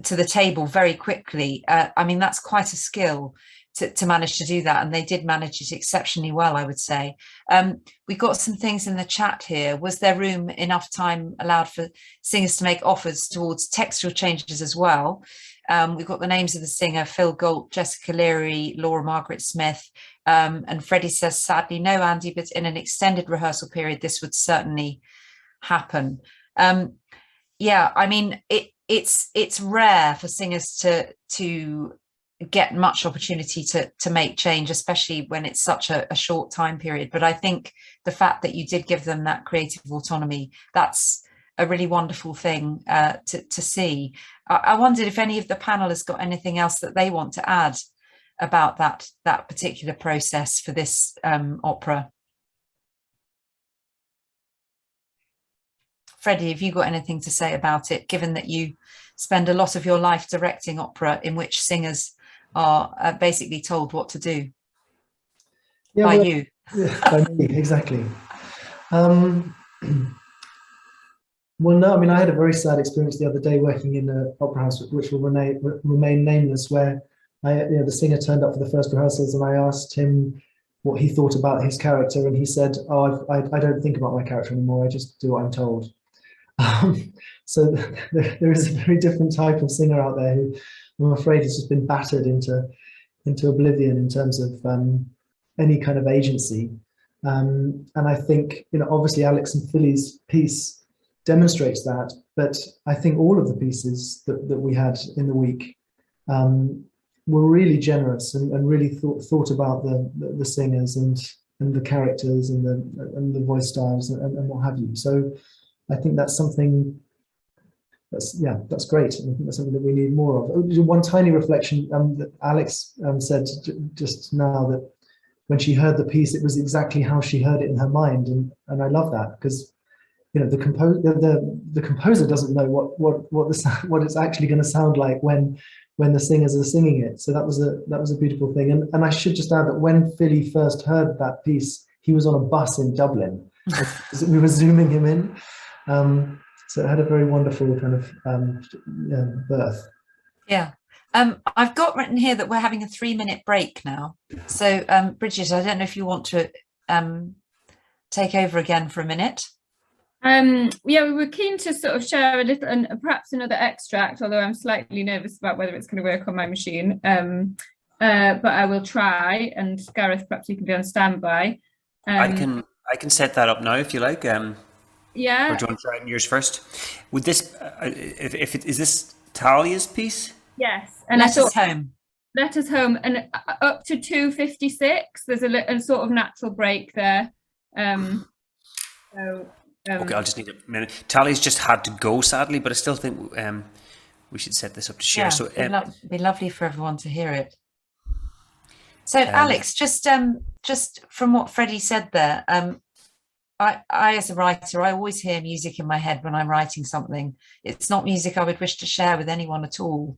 to the table very quickly. I mean, that's quite a skill to manage to do that, and they did manage it exceptionally well, I would say. We got some things in the chat here. Was there enough time allowed for singers to make offers towards textual changes as well? We've got the names of the singer: Phil Galt, Jessica Leary, Laura Margaret Smith, and Freddie says, sadly no, Andy, but in an extended rehearsal period this would certainly happen. I mean, it's rare for singers to get much opportunity to make change, especially when it's such a short time period. But I think the fact that you did give them that creative autonomy, that's a really wonderful thing to see. I wondered if any of the panel has got anything else that they want to add about that particular process for this opera. Freddie, have you got anything to say about it, given that you spend a lot of your life directing opera in which singers are basically told what to do by you? Yeah, by me, exactly. Well, no, I mean, I had a very sad experience the other day working in an opera house, which will remain nameless, where the singer turned up for the first rehearsals, and I asked him what he thought about his character, and he said, "Oh, I don't think about my character anymore. I just do what I'm told." So there is a very different type of singer out there who, I'm afraid, has just been battered into oblivion in terms of any kind of agency. And I think, obviously Alex and Philly's piece demonstrates that, but I think all of the pieces that we had in the week were really generous and really thought about the singers and the characters and the voice styles and what have you. So I think that's something that's great. I think that's something that we need more of. One tiny reflection that Alex said just now, that when she heard the piece, it was exactly how she heard it in her mind, and I love that, because the composer doesn't know what it's actually going to sound like when the singers are singing it. So that was a beautiful thing. And I should just add that when Philly first heard that piece, he was on a bus in Dublin. We were zooming him in. So it had a very wonderful kind of birth. Yeah. I've got written here that we're having a 3-minute break now. So Bridget, I don't know if you want to take over again for a minute. We were keen to sort of share a little, and perhaps another extract, although I'm slightly nervous about whether it's going to work on my machine. But I will try, and Gareth, perhaps you can be on standby. I can set that up now if you like. Yeah. Or do you want to try it in yours first? Would this, is this Talia's piece? Yes. And Let Us Home. Let Us Home, and up to 2:56. There's a sort of natural break there. Okay, I'll just need a minute. Talia's just had to go, sadly, but I still think we should set this up to share. Yeah, So it'd be lovely for everyone to hear it. So Alex, just from what Freddie said there, I as a writer, I always hear music in my head when I'm writing something. It's not music I would wish to share with anyone at all.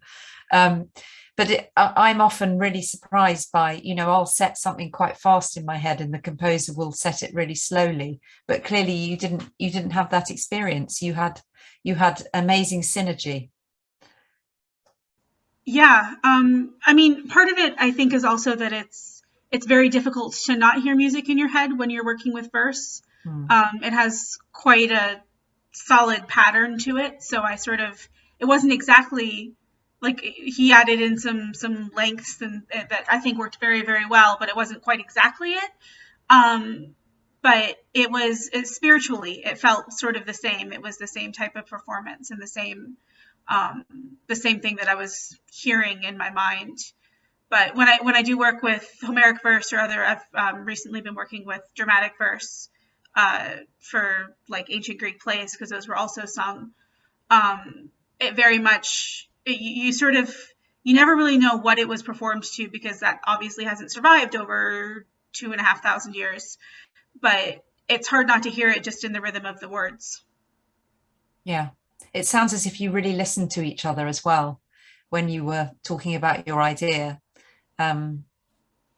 But I'm often really surprised by, I'll set something quite fast in my head and the composer will set it really slowly. But clearly you didn't have that experience. You had amazing synergy. Yeah. I mean, part of it, I think, is also that it's very difficult to not hear music in your head when you're working with verse. It has quite a solid pattern to it. So it wasn't exactly like, he added in some lengths and that I think worked very, very well, but it wasn't quite exactly it. But spiritually, it felt sort of the same. It was the same type of performance and the same thing that I was hearing in my mind. But when I do work with Homeric verse or other, I've recently been working with dramatic verse for like ancient Greek plays, because those were also sung. It very much, you never really know what it was performed to, because that obviously hasn't survived over 2,500 years. But it's hard not to hear it just in the rhythm of the words. Yeah, it sounds as if you really listened to each other as well when you were talking about your idea.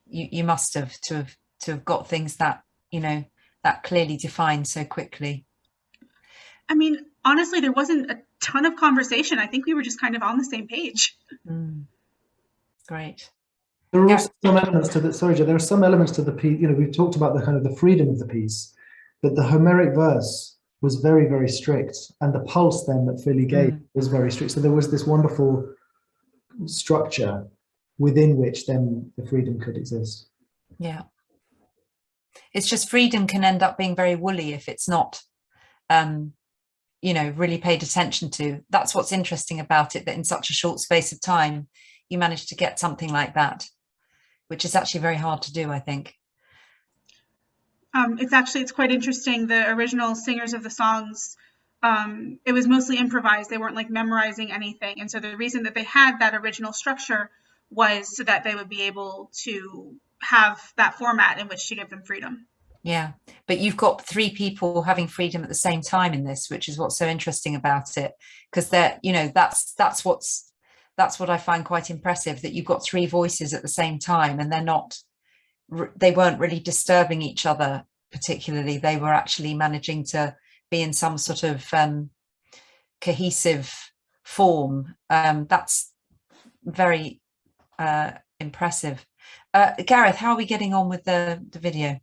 You must have to have got things that, that clearly defined so quickly. I mean, honestly, there wasn't a ton of conversation. I think we were just kind of on the same page. Great. There are also some elements to the, sorry, Jo, there are some elements to the piece, we've talked about the kind of the freedom of the piece, but the Homeric verse was very, very strict, and the pulse then that Philly gave was very strict. So there was this wonderful structure within which then the freedom could exist. Yeah. It's just freedom can end up being very woolly if it's not, really paid attention to. That's what's interesting about it, that in such a short space of time, you managed to get something like that, which is actually very hard to do, I think. It's quite interesting. The original singers of the songs, it was mostly improvised. They weren't like memorizing anything. And so the reason that they had that original structure was so that they would be able to have that format in which to give them freedom. Yeah, but you've got three people having freedom at the same time in this, which is what's so interesting about it, because that's what I find quite impressive, that you've got three voices at the same time, and they weren't really disturbing each other particularly. They were actually managing to be in some sort of cohesive form. That's very impressive. Gareth, how are we getting on with the video?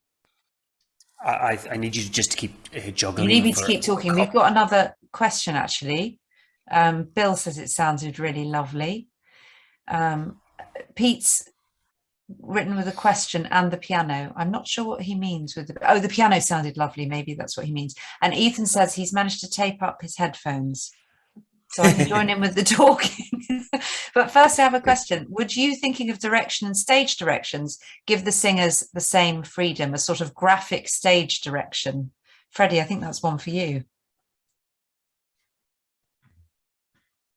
I need you just to keep juggling. You need me to keep talking. We've got another question, actually. Bill says it sounded really lovely. Pete's written with a question and the piano. I'm not sure what he means with the piano sounded lovely. Maybe that's what he means. And Ethan says he's managed to tape up his headphones, so I can join in with the talking. But first I have a question. Would you, thinking of direction and stage directions, give the singers the same freedom, a sort of graphic stage direction? Freddie, I think that's one for you.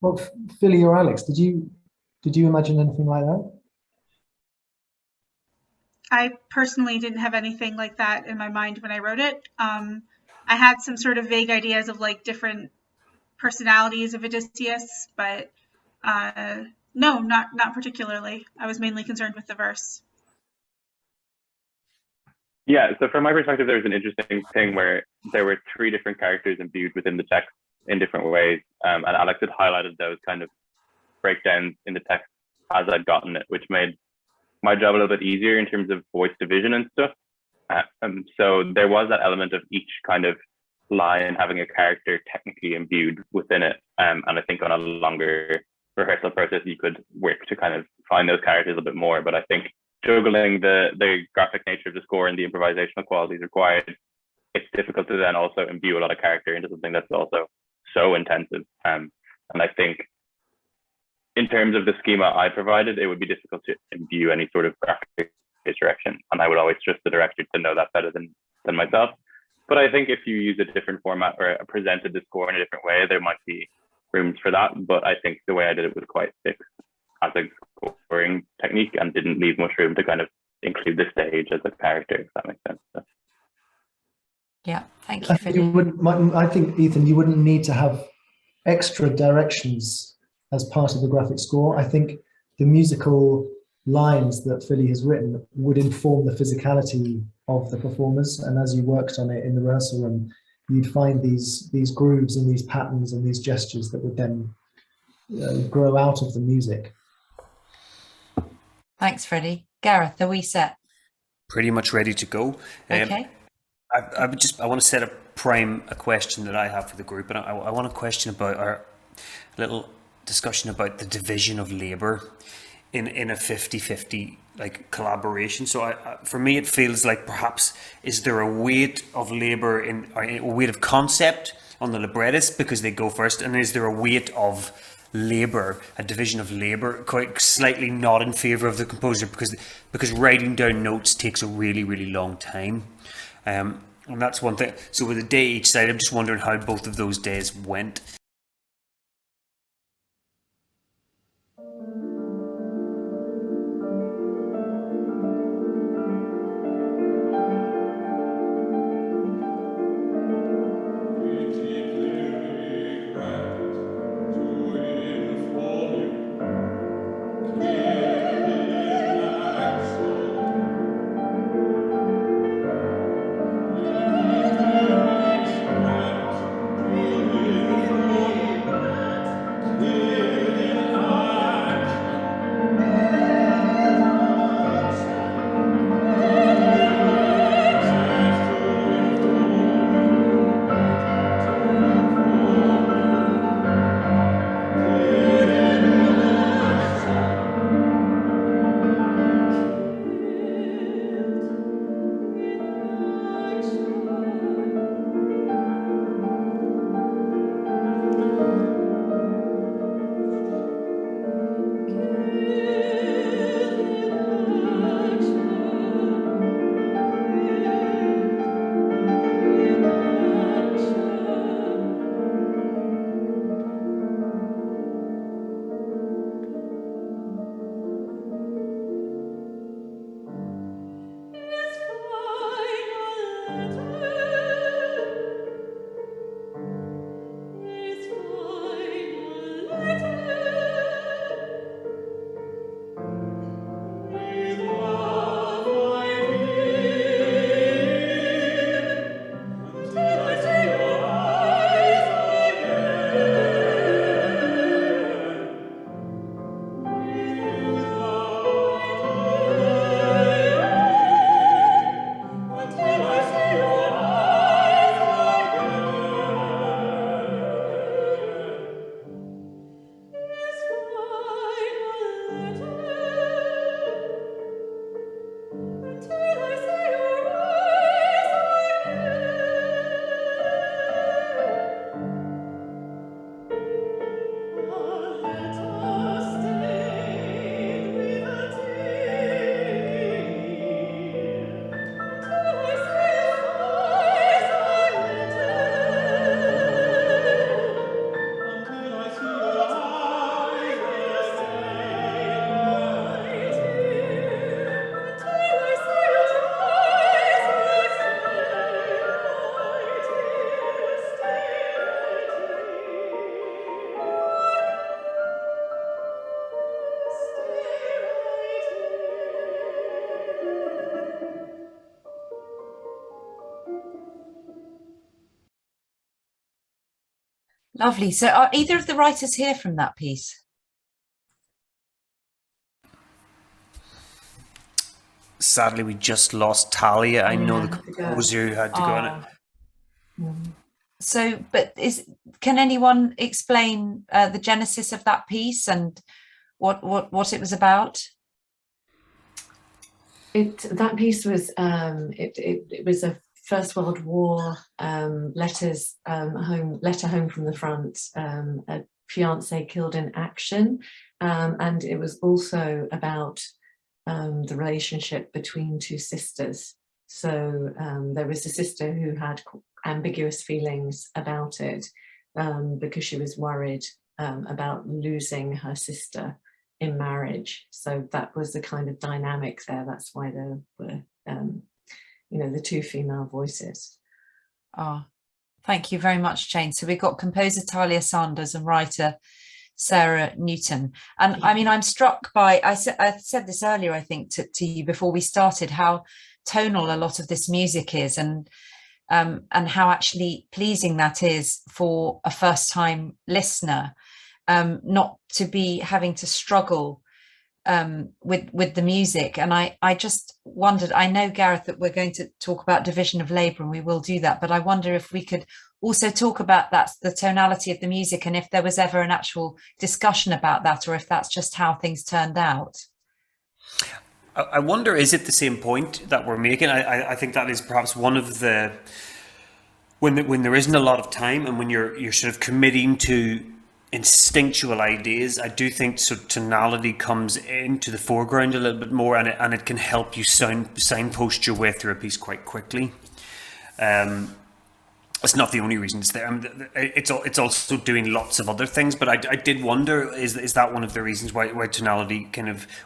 Well, Philly or Alex, did you imagine anything like that? I personally didn't have anything like that in my mind when I wrote it. I had some sort of vague ideas of like different personalities of Odysseus, but no, not particularly. I was mainly concerned with the verse. Yeah, so from my perspective, there was an interesting thing where there were three different characters imbued within the text in different ways, and Alex had highlighted those kind of breakdowns in the text as I'd gotten it, which made my job a little bit easier in terms of voice division and stuff. So there was that element of each kind of line having a character technically imbued within it, and I think on a longer rehearsal process you could work to kind of find those characters a bit more. But I think juggling the graphic nature of the score and the improvisational qualities required, it's difficult to then also imbue a lot of character into something that's also so intensive. And I think in terms of the schema I provided, it would be difficult to imbue any sort of graphic direction, and I would always trust the director to know that better than myself. But I think if you use a different format or presented the score in a different way, there might be rooms for that. But I think the way I did it was quite fixed as a scoring technique and didn't leave much room to kind of include the stage as a character, if that makes sense. So. Yeah, thank you, Freddie. I think, Ethan, you wouldn't need to have extra directions as part of the graphic score. I think the musical lines that Philly has written would inform the physicality of the performers, and as you worked on it in the rehearsal room, you'd find these grooves and these patterns and these gestures that would then grow out of the music. Thanks, Freddie. Gareth, are we set? Pretty much ready to go. Okay. I want to set a question that I have for the group, and I want to question about our little discussion about the division of labour in a 50-50 like collaboration. So for me, it feels like perhaps is there a weight of labour or a weight of concept on the librettist because they go first, and is there a weight of labour, a division of labour, quite slightly not in favour of the composer because writing down notes takes a really, really long time. And that's one thing. So with a day each side, I'm just wondering how both of those days went. Lovely. So are either of the writers here from that piece? Sadly, we just lost Talia. I know the composer had to go on it. So, but can anyone explain the genesis of that piece and what it was about? That piece was it was a First World War letter home from the front, a fiance killed in action, and it was also about the relationship between two sisters. So there was a sister who had ambiguous feelings about it because she was worried about losing her sister in marriage. So that was the kind of dynamic there. That's why there were the two female voices. Thank you very much, Jane. So we've got composer Talia Sanders and writer Sarah Newton. And I mean, I'm struck by, I said this earlier, I think, to you before we started, how tonal a lot of this music is, and how actually pleasing that is for a first-time listener, not to be having to struggle with the music. And I just wondered, I know, Gareth, that we're going to talk about division of labour, and we will do that, but I wonder if we could also talk about that, the tonality of the music, and if there was ever an actual discussion about that, or if that's just how things turned out. I wonder, is it the same point that we're making? I think that is perhaps one of the, when there isn't a lot of time, and when you're sort of committing to instinctual ideas, I do think sort of tonality comes into the foreground a little bit more, and it can help you signpost your way through a piece quite quickly. It's not the only reason it's there. I mean, it's also doing lots of other things, but I did wonder, is that one of the reasons why tonality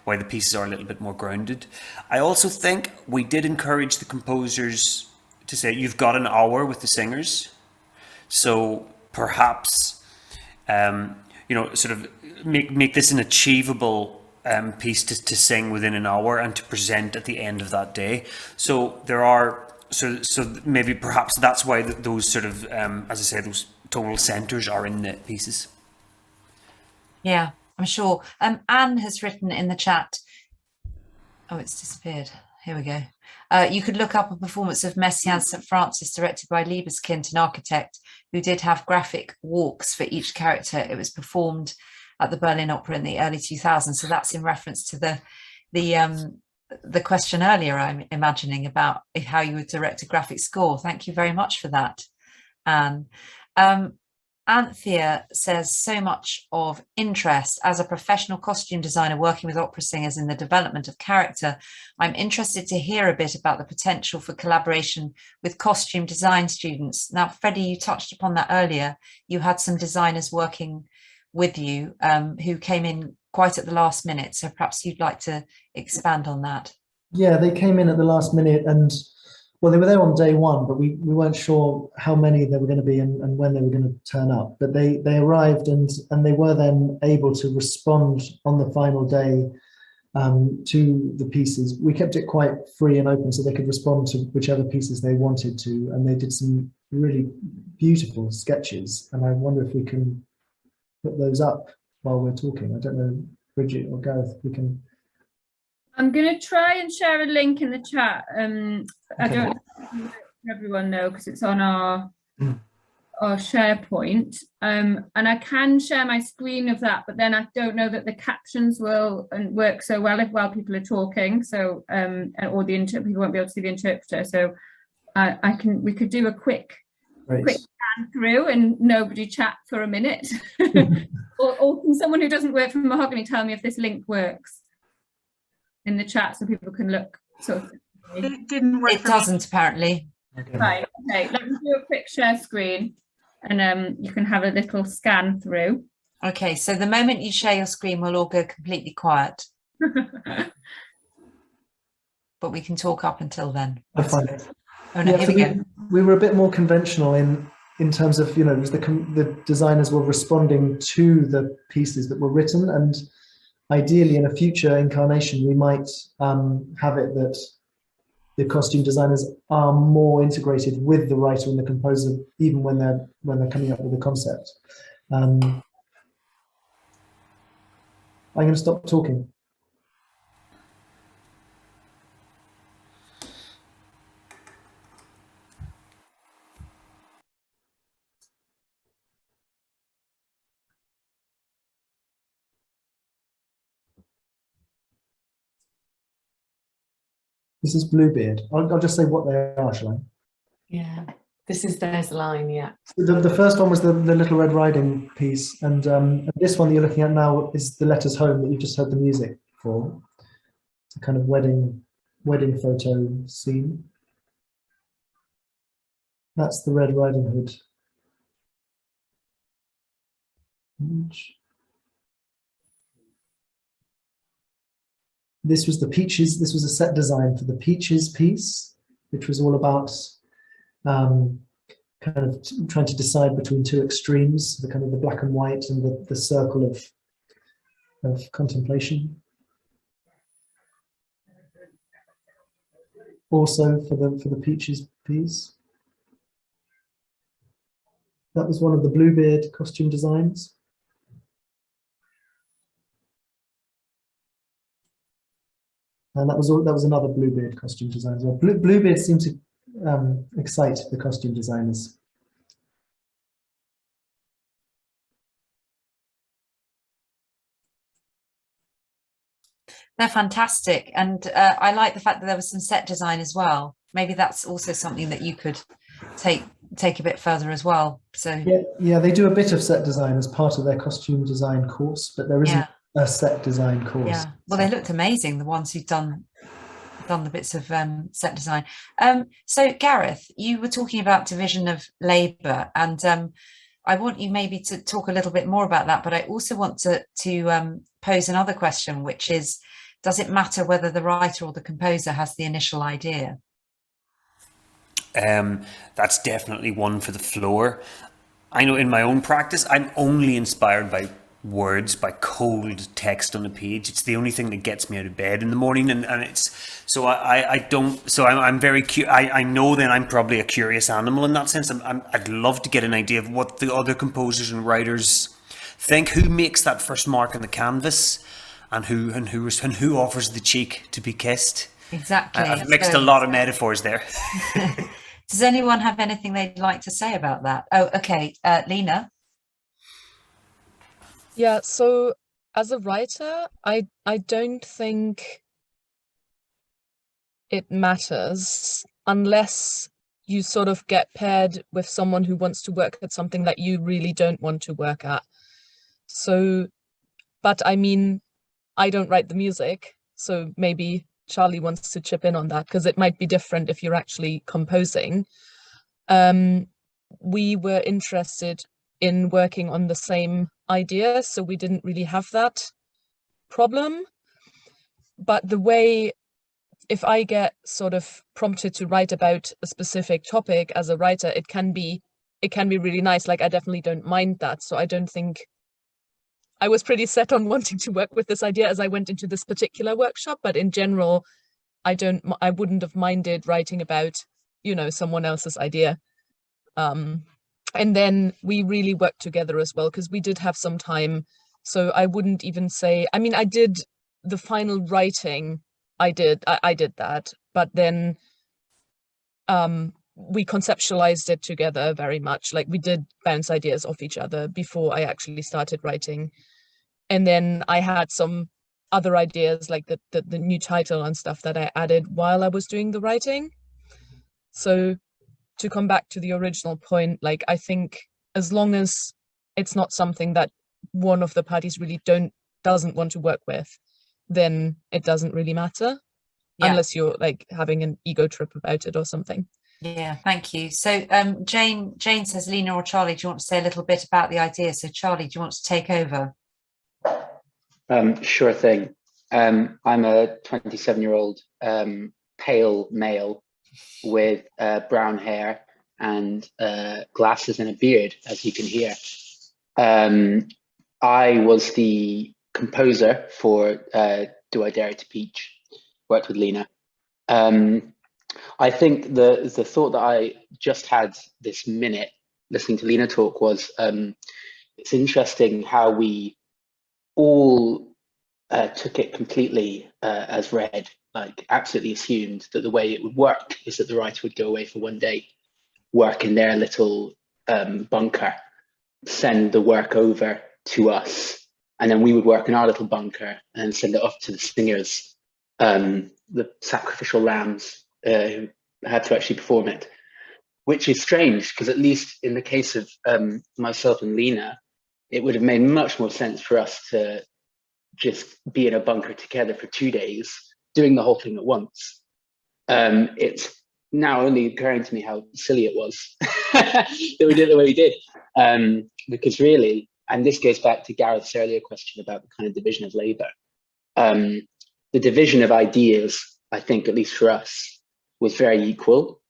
why the pieces are a little bit more grounded? I also think we did encourage the composers to say, you've got an hour with the singers, so perhaps sort of make this an achievable piece to sing within an hour and to present at the end of that day. So there are so maybe perhaps that's why those sort of as I say, those tonal centers are in the pieces. Yeah, I'm sure. Anne has written in the chat. Oh, it's disappeared. Here we go. You could look up a performance of Messiaen St. Francis directed by Liebeskind, an architect, who did have graphic walks for each character. It was performed at the Berlin Opera in the early 2000s. So that's in reference to the question earlier, I'm imagining, about how you would direct a graphic score. Thank you very much for that, Anne. Anthea says, so much of interest. As a professional costume designer working with opera singers in the development of character, I'm interested to hear a bit about the potential for collaboration with costume design students. Now, Freddie, you touched upon that earlier. You had some designers working with you who came in quite at the last minute. So perhaps you'd like to expand on that. Yeah, they came in at the last minute, and well, they were there on day one, but we weren't sure how many there were going to be and when they were going to turn up. But they arrived, and they were then able to respond on the final day to the pieces. We kept it quite free and open so they could respond to whichever pieces they wanted to, and they did some really beautiful sketches. And I wonder if we can put those up while we're talking. I don't know, Bridget or Gareth, we can. I'm going to try and share a link in the chat. I Okay. don't let everyone know because it's on our SharePoint. And I can share my screen of that, but then I don't know that the captions will work so well while people are talking. So or people won't be able to see the interpreter. So we could do a quick scan through and nobody chat for a minute. or can someone who doesn't work for Mahogany tell me if this link works in the chat so people can look? It didn't work. It doesn't, apparently. Okay. Right, okay, let me do a quick share screen and you can have a little scan through. Okay, so the moment you share your screen, we'll all go completely quiet. But we can talk up until then. I find it. Oh no, Yeah, here so we go. we were a bit more conventional in terms of, it was the designers were responding to the pieces that were written, and ideally in a future incarnation we might have it that the costume designers are more integrated with the writer and the composer even when they're coming up with a concept. I'm going to stop talking. This is Bluebeard. I'll just say what they are, shall I? Yeah, there's the line, yeah. The first one was the Little Red Riding piece, and this one that you're looking at now is the Letters Home that you just heard the music for. It's a kind of wedding photo scene. That's the Red Riding Hood. This was the Peaches. This was a set design for the Peaches piece, which was all about kind of trying to decide between two extremes, the kind of the black and white and the circle of contemplation. Also for the Peaches piece. That was one of the Bluebeard costume designs. And that was another Bluebeard costume design as well. Bluebeard seemed to excite the costume designers. They're fantastic, and I like the fact that there was some set design as well. Maybe that's also something that you could take a bit further as well. So yeah, they do a bit of set design as part of their costume design course, but there isn't a set design course. Yeah, well, they looked amazing, the ones who've done the bits of set design. So Gareth, you were talking about division of labour, and I want you maybe to talk a little bit more about that, but I also want to pose another question, which is, does it matter whether the writer or the composer has the initial idea? That's definitely one for the floor. I know in my own practice, I'm only inspired by words, by cold text on a page. It's the only thing that gets me out of bed in the morning, and it's so I'm very I know that I'm probably a curious animal in that sense. I'd love to get an idea of what the other composers and writers think. Who makes that first mark on the canvas, and who offers the cheek to be kissed? Exactly. I've mixed a lot of metaphors there. Does anyone have anything they'd like to say about that? Oh, okay, Lena. Yeah, so as a writer, I don't think it matters unless you sort of get paired with someone who wants to work at something that you really don't want to work at. So, but I mean, I don't write the music, so maybe Charlie wants to chip in on that, because it might be different if you're actually composing. We were interested in working on the same idea, so we didn't really have that problem. But the way, if I get sort of prompted to write about a specific topic as a writer, it can be really nice. Like, I definitely don't mind that. So I don't think, I was pretty set on wanting to work with this idea as I went into this particular workshop, but in general, I wouldn't have minded writing about, someone else's idea. And then we really worked together as well, because we did have some time. So I wouldn't even say, I mean, I did the final writing, I did that, but then we conceptualized it together very much. Like, we did bounce ideas off each other before I actually started writing. And then I had some other ideas, like the new title and stuff, that I added while I was doing the writing. So to come back to the original point, like, I think as long as it's not something that one of the parties really doesn't want to work with, then it doesn't really matter, unless you're like having an ego trip about it or something. Yeah, thank you. So Jane says, Lena or Charlie, do you want to say a little bit about the idea? So Charlie, do you want to take over? Sure thing. I'm a 27-year-old pale male with brown hair and glasses and a beard, as you can hear. I was the composer for Do I Dare to Peach, worked with Lena. I think the thought that I just had this minute listening to Lena talk was, it's interesting how we all took it completely as read, like absolutely assumed that the way it would work is that the writer would go away for one day, work in their little bunker, send the work over to us, and then we would work in our little bunker and send it off to the singers, the sacrificial lambs who had to actually perform it, which is strange, because at least in the case of myself and Lena, it would have made much more sense for us to just be in a bunker together for 2 days, doing the whole thing at once. It's now only occurring to me how silly it was that we did it the way we did. Because really, and this goes back to Gareth's earlier question about the kind of division of labor, the division of ideas, I think, at least for us, was very equal,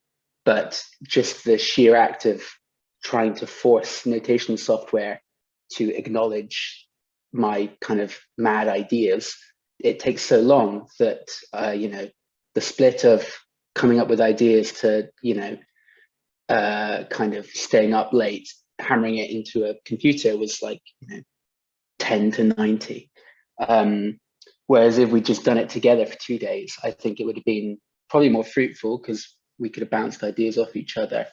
but just the sheer act of trying to force notation software to acknowledge my kind of mad ideas, it takes so long that, the split of coming up with ideas to, kind of staying up late, hammering it into a computer was like, 10 to 90. Whereas if we'd just done it together for 2 days, I think it would have been probably more fruitful because we could have bounced ideas off each other.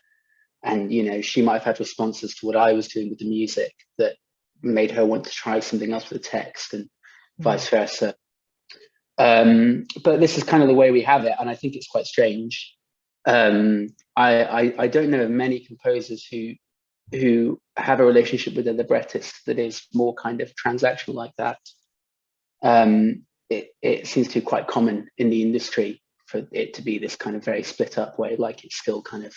And, you know, she might have had responses to what I was doing with the music that made her want to try something else with the text, and vice versa. But this is kind of the way we have it, and I think it's quite strange. I don't know of many composers who have a relationship with a librettist that is more kind of transactional like that. It seems to be quite common in the industry for it to be this kind of very split up way, like it's still kind of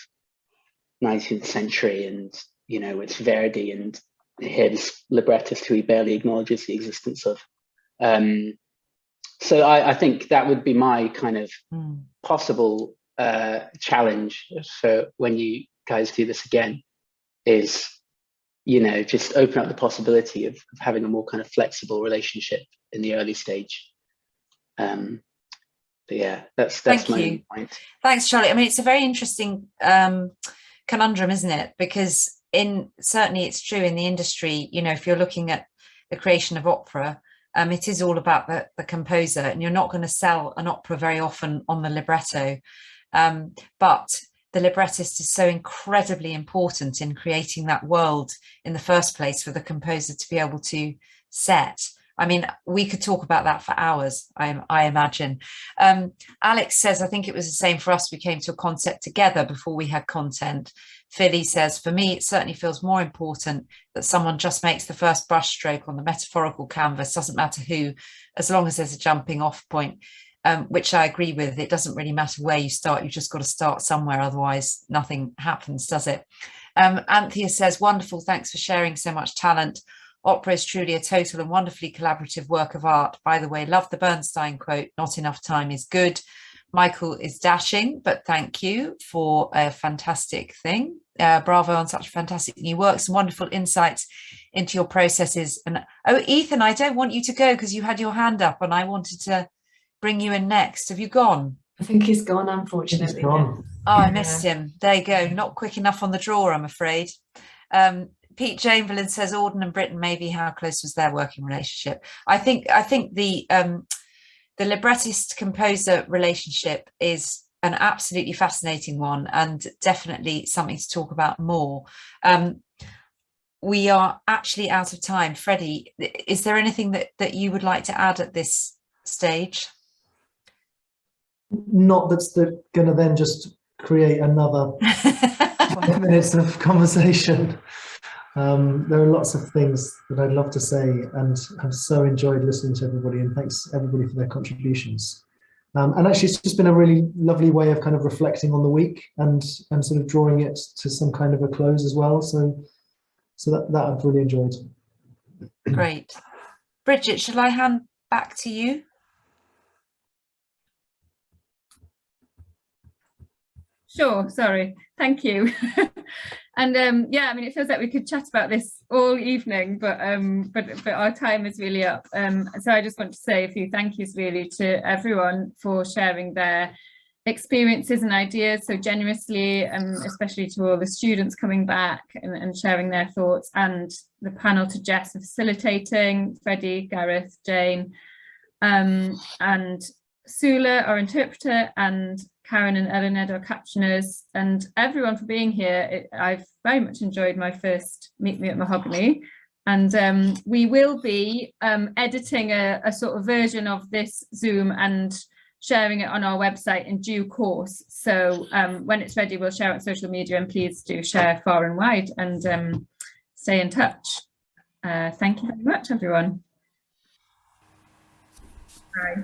19th century, and, you know, it's Verdi and his librettist who he barely acknowledges the existence of. So I think that would be my kind of possible challenge for when you guys do this again, is, you know, just open up the possibility of having a more kind of flexible relationship in the early stage. But yeah, that's my point. Thanks, Charlie. I mean, it's a very interesting conundrum, isn't it? Because certainly it's true in the industry, you know, if you're looking at the creation of opera, it is all about the composer, and you're not going to sell an opera very often on the libretto. But the librettist is so incredibly important in creating that world in the first place for the composer to be able to set. I mean, we could talk about that for hours, I imagine. Alex says, I think it was the same for us. We came to a concept together before we had content. Philly says, for me, it certainly feels more important that someone just makes the first brushstroke on the metaphorical canvas, doesn't matter who, as long as there's a jumping off point, which I agree with. It doesn't really matter where you start. You just got to start somewhere. Otherwise, nothing happens, does it? Anthea says, wonderful. Thanks for sharing so much talent. Opera is truly a total and wonderfully collaborative work of art. By the way, love the Bernstein quote, not enough time is good. Michael is dashing, but thank you for a fantastic thing. Bravo on such fantastic new works and wonderful insights into your processes. And oh, Ethan, I don't want you to go because you had your hand up and I wanted to bring you in next. Have you gone? I think he's gone, unfortunately. He's gone. Oh, I missed him. There you go. Not quick enough on the draw, I'm afraid. Pete Chamberlain says Auden and Britain, maybe how close was their working relationship? I think the librettist composer relationship is an absolutely fascinating one and definitely something to talk about more. We are actually out of time. Freddie, is there anything that you would like to add at this stage? Not that's going to then just create another 5 minutes of conversation. There are lots of things that I'd love to say, and I've so enjoyed listening to everybody, and thanks everybody for their contributions. And actually, it's just been a really lovely way of kind of reflecting on the week and sort of drawing it to some kind of a close as well. So that I've really enjoyed. Great. Bridget, shall I hand back to you? Sure, sorry, thank you. And yeah, I mean, it feels like we could chat about this all evening, but our time is really up. So I just want to say a few thank yous really to everyone for sharing their experiences and ideas so generously, especially to all the students coming back and sharing their thoughts, and the panel to Jess for facilitating, Freddie, Gareth, Jane, and Sula, our interpreter, and Karen and Elined, our captioners, and everyone for being here. I've very much enjoyed my first Meet Me at Mahogany, and we will be editing a sort of version of this Zoom and sharing it on our website in due course. So when it's ready, we'll share it on social media, and please do share far and wide and stay in touch. Thank you very much, everyone. Bye.